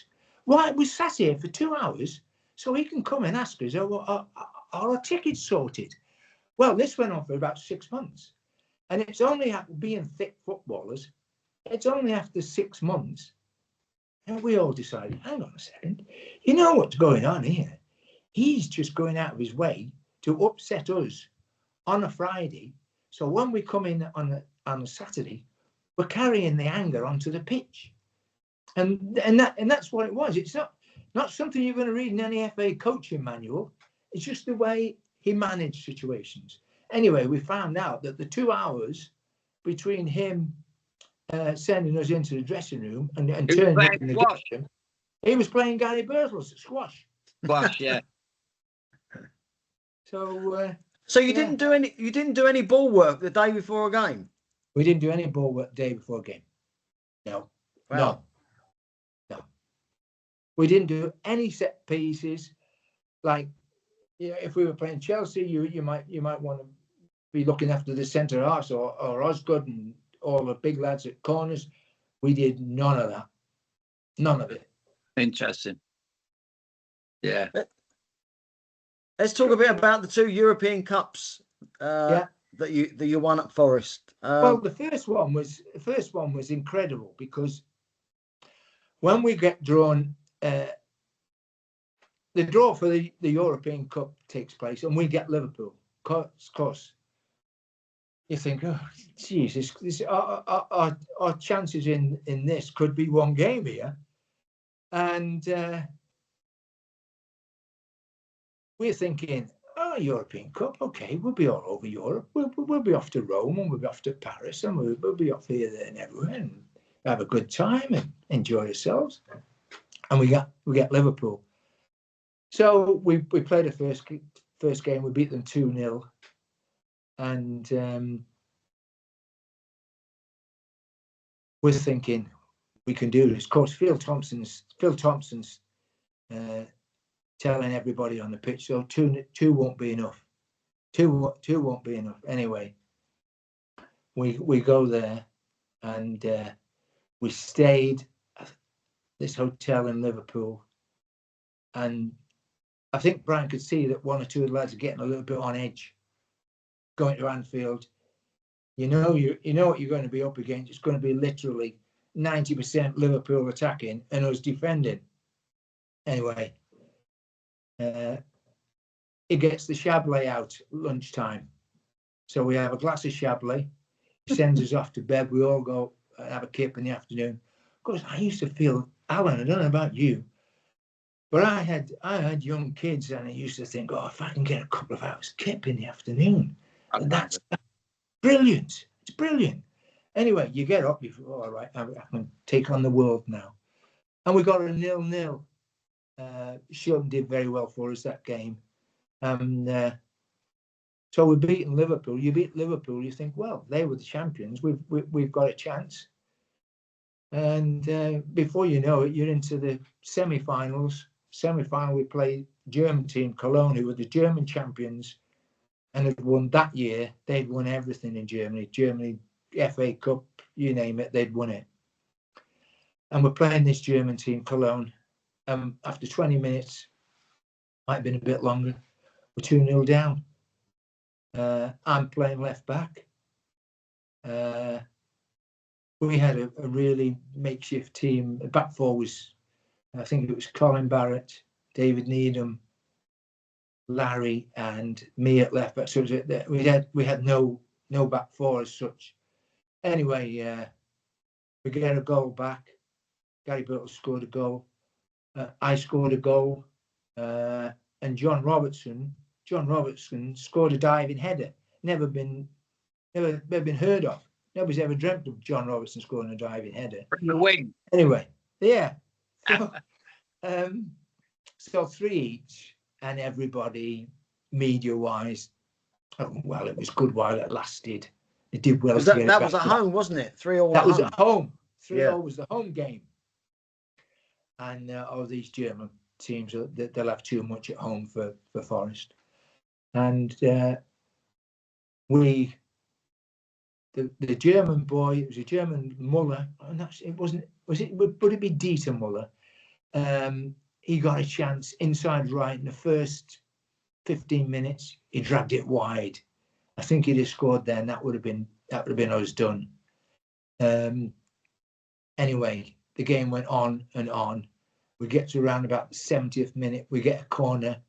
Why, we sat here for 2 hours so he can come and ask us, are our tickets sorted?" Well, this went on for about 6 months. And it's only after being thick footballers, it's only after 6 months, and we all decided, hang on a second, you know what's going on here? He's just going out of his way to upset us on a Friday. So when we come in on a Saturday, we're carrying the anger onto the pitch. And that's what it was. It's not something you're going to read in any FA coaching manual. It's just the way he managed situations. Anyway, we found out that the 2 hours between him sending us into the dressing room and turning up in the game, he was playing Gary Birtles at squash. Squash, yeah. So you didn't do any ball work the day before a game? We didn't do any ball work the day before a game. No, Wow. no. We didn't do any set pieces. Like, if we were playing Chelsea, you might want to be looking after the centre halves or Osgood and all the big lads at corners. We did none of that. None of it. Interesting. Yeah. Let's talk a bit about the 2 European Cups that you won at Forest. Well, the first one was incredible, because when we get drawn, the draw for the European Cup takes place, and we get Liverpool. Of course, you think, oh Jesus, our chances in this could be one game here, and we're thinking, oh, European Cup, okay, we'll be all over Europe. We'll be off to Rome, and we'll be off to Paris, and we'll be off here, there, and everywhere, and have a good time and enjoy ourselves. And we get Liverpool. So we played the first game. We beat them 2-0, and we're thinking we can do this. Of course, Phil Thompson's telling everybody on the pitch, so two won't be enough. Two won't be enough. Anyway, we go there, and we stayed at this hotel in Liverpool, and I think Brian could see that one or two of the lads are getting a little bit on edge going to Anfield. You know what you're going to be up against. It's going to be literally 90% Liverpool attacking and us defending. Anyway, he gets the Chablis out lunchtime. So we have a glass of Chablis. He sends us off to bed. We all go and have a kip in the afternoon. Of course, I used to feel, Alan, I don't know about you, but I had young kids, and I used to think, oh, if I can get a couple of hours kip in the afternoon, and that's brilliant. It's brilliant. Anyway, you get up, you feel, all right, I can take on the world now. And we got a 0-0. Shilton did very well for us that game. So we're beating Liverpool. You beat Liverpool, you think, well, they were the champions. We've got a chance. And before you know it, you're into the semi-finals. Semi-final, we played German team Cologne, who were the German champions, and had won that year. They'd won everything in Germany. Germany, FA Cup, you name it, they'd won it. And we're playing this German team Cologne. After 20 minutes, might have been a bit longer, we're 2-0 down. I'm playing left back. We had a really makeshift team. The back four was, I think it was Colin Barrett, David Needham, Larry, and me at left back. So we had no back four as such. Anyway, we get a goal back. Gary Birtles scored a goal. I scored a goal, and John Robertson scored a diving header. Never been heard of. Nobody's ever dreamt of John Robertson scoring a diving header. From the wing. Anyway, yeah. So 3 each, and everybody, media-wise, well, it was good while it lasted. It did well. That was at home, wasn't it? 3-3. That was at home. 3-3 was the home game. And all these German teams, they'll have too much at home for Forest. And the German boy, it was a German Muller, and would it be Dieter Muller? He got a chance inside right in the first 15 minutes. He dragged it wide. I think he'd have scored then. That would have been us done. Anyway, the game went on and on. We get to around about the 70th minute. We get a corner.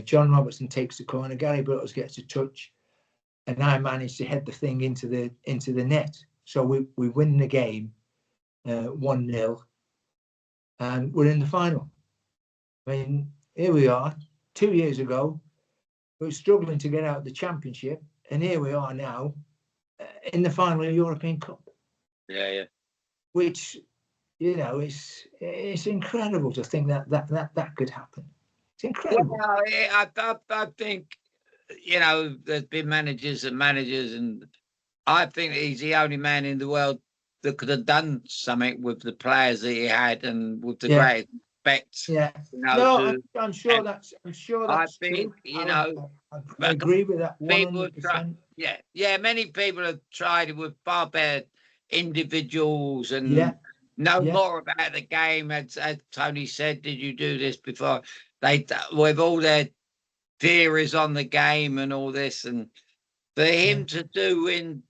John Robertson takes the corner. Gary Birtles gets a touch, and I managed to head the thing into the net. So we win the game 1-0, and we're in the final. I mean, here we are. 2 years ago, we were struggling to get out of the Championship, and here we are now in the final of the European Cup. Yeah. Which, it's incredible to think that could happen. It's incredible. Well, I think, there's been managers, and I think he's the only man in the world could have done something with the players that he had and with the Yeah. great respect. Yeah. You know, No, to, I'm sure and that's I true. think, you Alan, know, I agree with that people have tried, 100%. yeah, many people have tried it with far better individuals and Yeah. know Yeah. more about the game. As Tony said, did you do this before? They, with all their theories on the game and all this, and for him to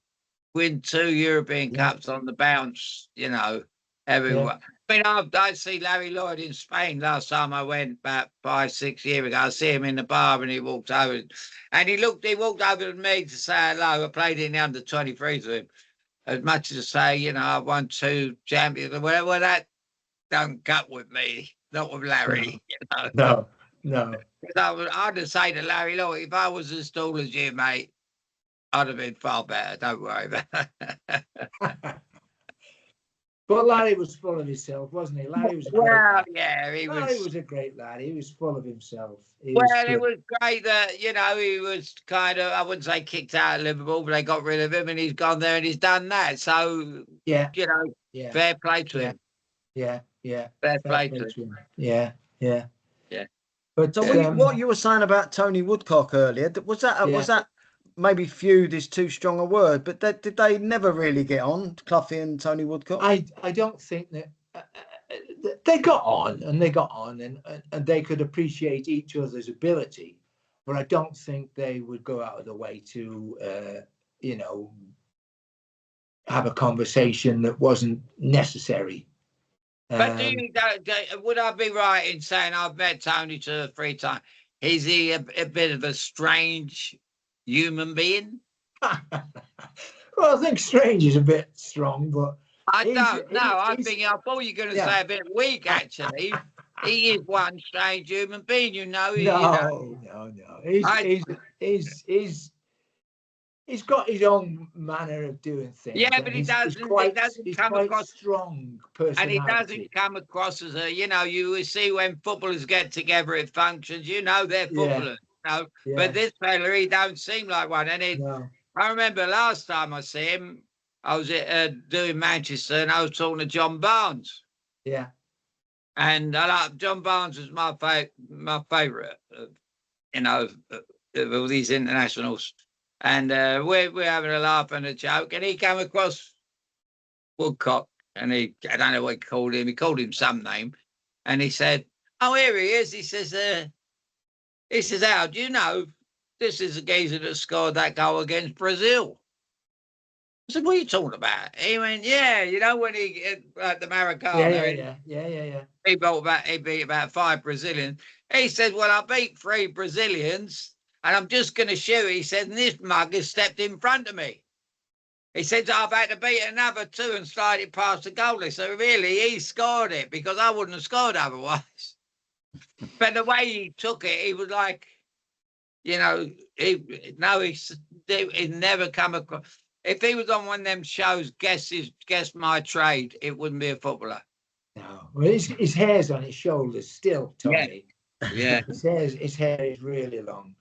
win 2 European Yeah. Cups on the bounce, you know, everyone. I mean, I see Larry Lloyd in Spain last time I went about 5-6 years ago. I see him in the bar and he walked over and he walked over to me to say hello. I played in the under-23s with him. As much as to say, you know, I won 2 champions. Well, that don't cut with me, not with Larry. You know? No. I'd have said to Larry Lloyd, if I was as tall as you, mate, I'd have been far better. Don't worry about it. But Larry was full of himself, wasn't he? Larry was a great lad. Yeah, Larry was a great lad. He was full of himself. It was great that, you know, he was kind of, I wouldn't say kicked out of Liverpool, but they got rid of him and he's gone there and he's done that. So, yeah, you know, fair play to him. Yeah. Fair play to him. Yeah. But so what you were saying about Tony Woodcock earlier, was that maybe feud is too strong a word, but did they never really get on, Clough and Tony Woodcock? I don't think that they got on and they could appreciate each other's ability, but I don't think they would go out of the way to you know, have a conversation that wasn't necessary. But would I be right in saying I've met Tony 2 or 3 times? Is he a bit of a strange human being? Well, I think strange is a bit strong, but I don't know. I thought you were going to say a bit weak, actually. He is one strange human being, you know. No. He's got his own manner of doing things. Yeah, but he doesn't come across strong personality. And he doesn't come across as a, you know, you see when footballers get together at functions, you know, they're footballers. You know? But this fella, he don't seem like one. And I remember last time I see him, I was doing Manchester and I was talking to John Barnes. Yeah. And John Barnes was my favourite, you know, of all these internationals. And we're having a laugh and a joke, and he came across Woodcock, and I don't know what he called him some name, and he said, "Oh, here he is." He says, "Al, do you know this is the geezer that scored that goal against Brazil?" I said, "What are you talking about?" He went, "Yeah, you know when he at the Maracana, yeah. He beat about 5 Brazilians." He said, "Well, I beat 3 Brazilians." And I'm just going to shoot. He said, and this mug has stepped in front of me. He said, I've had to beat another 2 and slide it past the goalie. So really, he scored it because I wouldn't have scored otherwise. But the way he took it, he was like, you know, he'd never come across. If he was on one of them shows, guess my trade, it wouldn't be a footballer. No, well, his hair's on his shoulders still, Tony. Yeah. His hair is really long.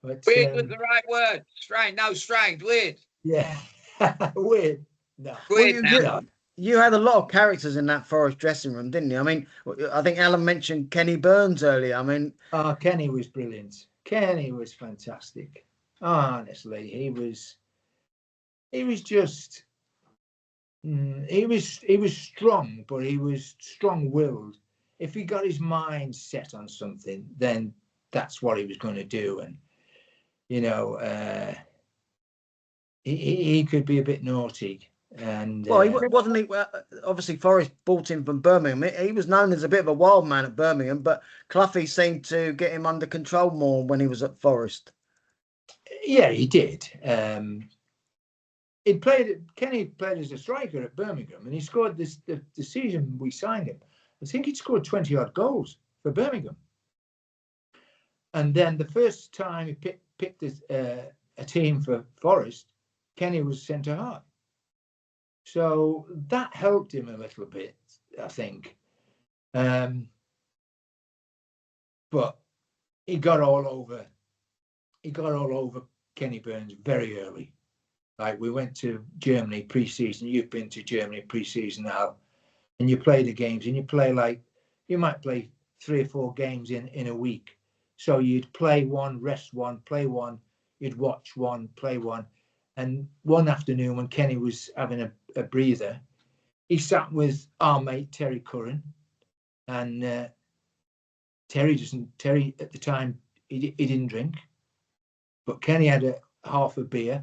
But, weird was the right word. Strange. No, strange. Weird. Yeah. Weird. No. Well, you had a lot of characters in that Forest dressing room, didn't you? I mean, I think Alan mentioned Kenny Burns earlier. I mean, Kenny was brilliant. Kenny was fantastic. Honestly, he was just. He was strong, but he was strong-willed. If he got his mind set on something, then that's what he was going to do. And you know, he could be a bit naughty. And well, he wasn't. Obviously, Forest bought him from Birmingham. He was known as a bit of a wild man at Birmingham, but Clough seemed to get him under control more when he was at Forest. Yeah, he did. Kenny played as a striker at Birmingham, and he scored the season we signed him. I think he'd scored 20-odd goals for Birmingham. And then the first time he picked a team for Forest, Kenny was centre half. So that helped him a little bit, I think. But he got all over Kenny Burns very early. Like we went to Germany pre-season. You've been to Germany pre-season now, and you play the games, and you play like you might play 3 or 4 games in a week. So you'd play one, rest one, play one. You'd watch one, play one. And one afternoon when Kenny was having a breather, he sat with our mate Terry Curran, and Terry at the time he didn't drink, but Kenny had half a beer.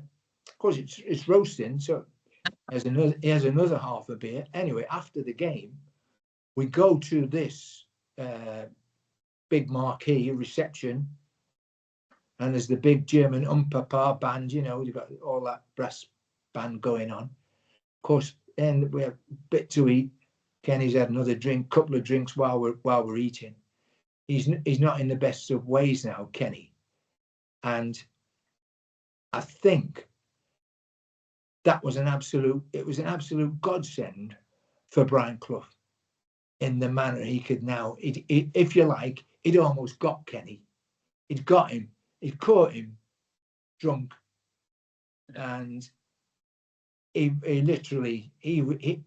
Of course, it's roasting, so he has another half a beer. Anyway, after the game, we go to this big marquee reception, and there's the big German Umpapa band. You know, you've got all that brass band going on. Of course, and we have a bit to eat. Kenny's had another couple of drinks while we're eating. He's not in the best of ways now, Kenny, and I think that was an absolute godsend for Brian Clough in the manner he could now. If you like, he'd almost got Kenny. He'd got him. He'd caught him drunk, and he literally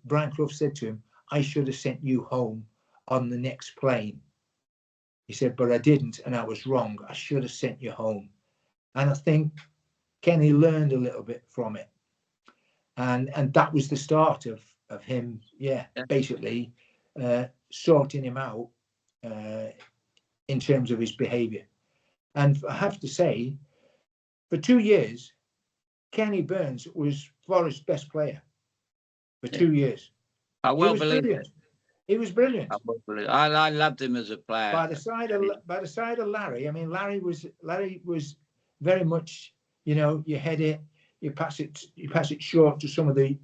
Brian Clough said to him, "I should have sent you home on the next plane." He said, "But I didn't, and I was wrong. I should have sent you home." And I think Kenny learned a little bit from it, and that was the start of him, basically sorting him out in terms of his behaviour. And I have to say, for 2 years, Kenny Burns was Forest's best player for 2 years. I will believe it. He was brilliant. I loved him as a player. By the side of Larry, I mean, Larry was very much, you know, you head it, you pass it short to some of the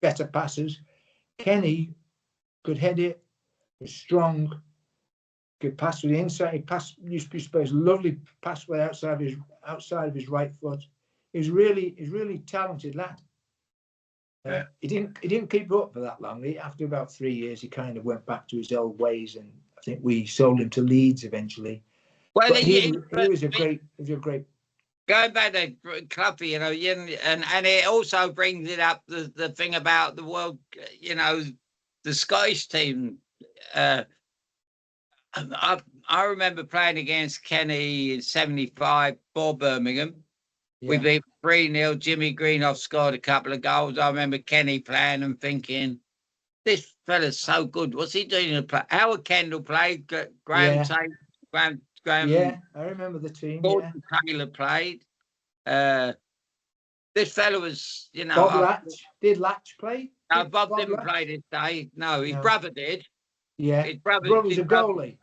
better passers. Kenny could head it, was strong, could pass to the inside. He used to be a lovely pass way outside of his right foot. He's really talented lad. He didn't keep up for that long. After about 3 years, he kind of went back to his old ways, and I think we sold him to Leeds eventually. Well, but he was a great. Going back to Clough, you know, and it also brings it up the thing about the world, you know, the Scottish team. I remember playing against Kenny in '75 for Birmingham. Yeah. We beat 3-0. Jimmy Greenough scored a couple of goals. I remember Kenny playing and thinking, this fella's so good. What's he doing to play? Howard Kendall played. Graham Taylor. Yeah, I remember the team. Gordon Taylor played. This fella was, you know. Bob Latch. Did Latch play? No, Bob didn't play this day. No, his brother did. Yeah, his brother was a goalie.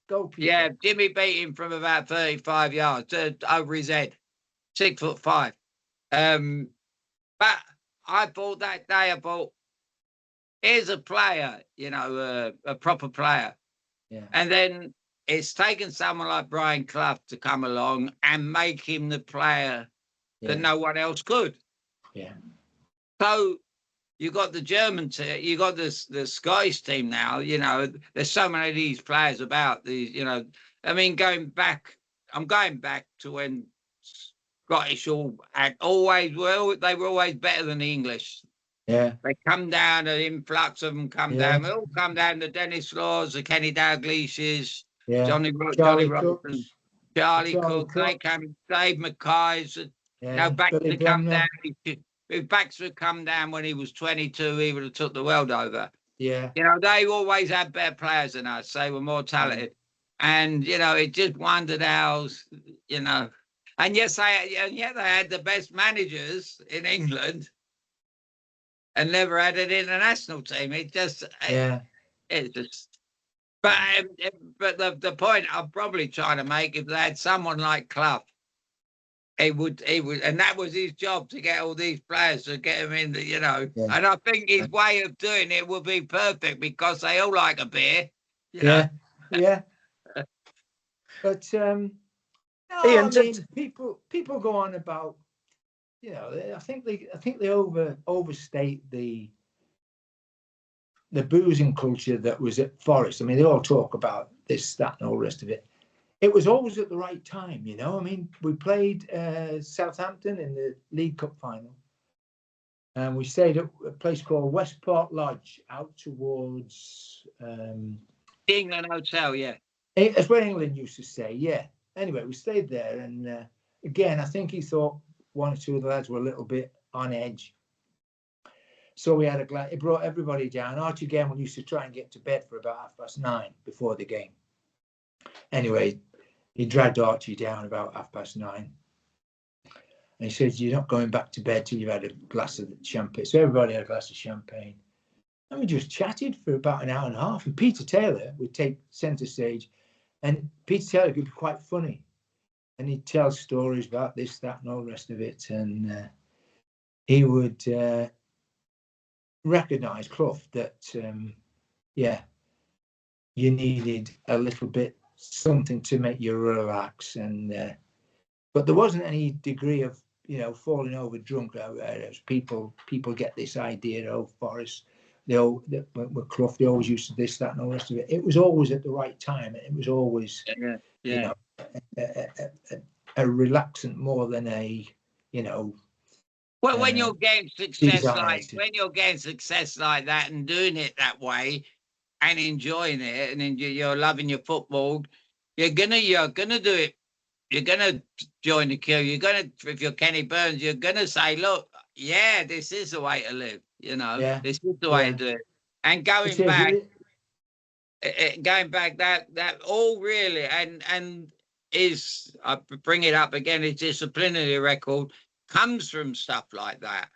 Goalkeeper. Yeah, Jimmy beat him from about 35 yards over his head. 6'5". But I thought that day, here's a player, you know, a proper player. Yeah. And then it's taken someone like Brian Clough to come along and make him the player that no one else could. Yeah. So you got the German team, you got the Scottish team now. You know, there's so many of these players about these. You know, I mean, I'm going back to when Scottish they were always better than the English. Yeah, they come down, an influx of them come down. They all come down. The Dennis Laws, the Kenny Dalglishes, Johnny Robinson, Charlie Cook. They come. Dave Mackay's. Baxter come down. If Baxter had come down when he was 22, he would have took the world over. Yeah, you know, they always had better players than us. They were more talented, and you know, it just wondered how, you know. And yet they had the best managers in England and never had an international team. It just, but the point I'm probably trying to make, if they had someone like Clough, he would, and that was his job, to get all these players, to get them in, you know. Yeah. And I think his way of doing it would be perfect because they all like a beer. Yeah. But Ian, I mean, people go on about, you know, I think they overstate the boozing culture that was at Forest. I mean, they all talk about this, that, and all the rest of it. It was always at the right time, you know. I mean, we played Southampton in the League Cup final. And we stayed at a place called Westport Lodge, out towards England Hotel, yeah. that's where England used to stay. Yeah. Anyway, we stayed there, and again, I think he thought one or two of the lads were a little bit on edge. So we had a glass. It brought everybody down. Archie Gamble used to try and get to bed for about 9:30 before the game. Anyway, he dragged Archie down about 9:30. And he says, "You're not going back to bed till you've had a glass of champagne." So everybody had a glass of champagne. And we just chatted for about an hour and a half. And Peter Taylor would take centre stage. And Peter Taylor could be quite funny. And he'd tell stories about this, that, and all the rest of it. And he would recognise, Clough, that, you needed a little bit something to make you relax. And but there wasn't any degree of, falling over drunk. People get this idea, Forest, with Clough, they always used to this, that, and all the rest of it. It was always at the right time. It was always, a relaxant more than a, Well, when you're getting success desire like that and doing it that way and enjoying it, and you're loving your football, you're gonna do it. You're gonna join the queue. You're gonna, if you're Kenny Burns, you're gonna say, "Look, yeah, this is the way to live. This is the way to do it." And going back, that all really and is, I bring it up again, his disciplinary record comes from stuff like that.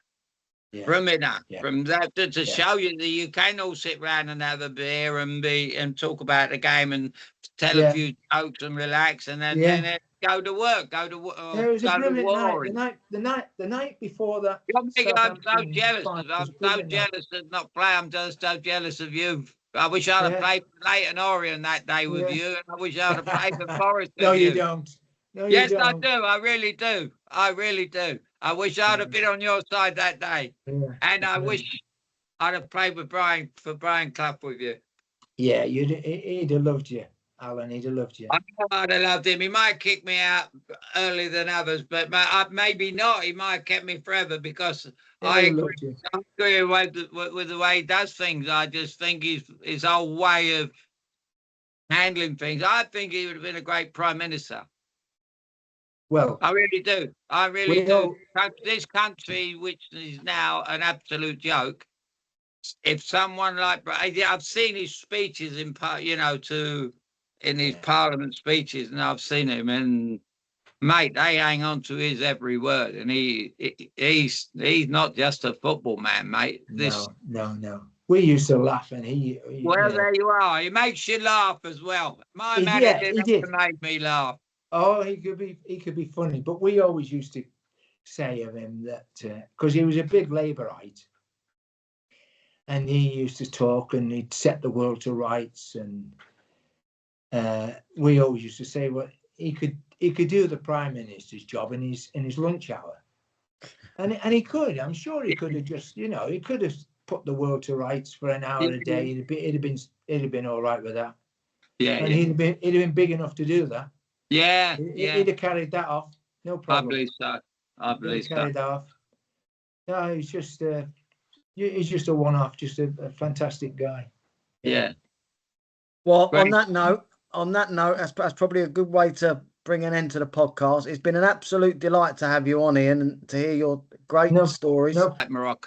From that to show you that you can all sit round and have a beer and talk about the game and tell a few jokes and relax, and then go to work. It was a brilliant night. The night before that. I'm so jealous. I'm so jealous of not play. I'm just so jealous of you. I wish I'd have played for Leyton Orient that day with you, and I wish I'd have played for Forest. No, you don't. No, yes, you don't. I do. I really do. I wish I'd have been on your side that day, and I wish I'd have played with Brian Clough with you. Yeah, he'd have loved you, Alan. He'd have loved you. I know I'd have loved him. He might have kicked me out earlier than others, but maybe not. He might have kept me forever, because I agree with the way he does things. I just think his whole way of handling things. I think he would have been a great Prime Minister. Well, I really do. I really do. This country, which is now an absolute joke, if someone like, I've seen his speeches in his Parliament speeches, and I've seen him, and mate, they hang on to his every word, and he's not just a football man, mate. No. We used to laugh, and there you are. He makes you laugh as well. My manager never made me laugh. Oh, he could be funny, but we always used to say of him that because he was a big Labourite, and he used to talk, and he'd set the world to rights, and we always used to say, well, he could do the Prime Minister's job in his lunch hour, and he could. I'm sure he could have just, he could have put the world to rights for an hour a day. It'd have been all right with that. Yeah, and he'd have been big enough to do that. Yeah, he'd have carried that off, no problem. I believe so. Carried that off. No, he's just a one-off, just a fantastic guy. Yeah. Well, on that note, that's probably a good way to bring an end to the podcast. It's been an absolute delight to have you on, Ian, and to hear your great stories. Morocco.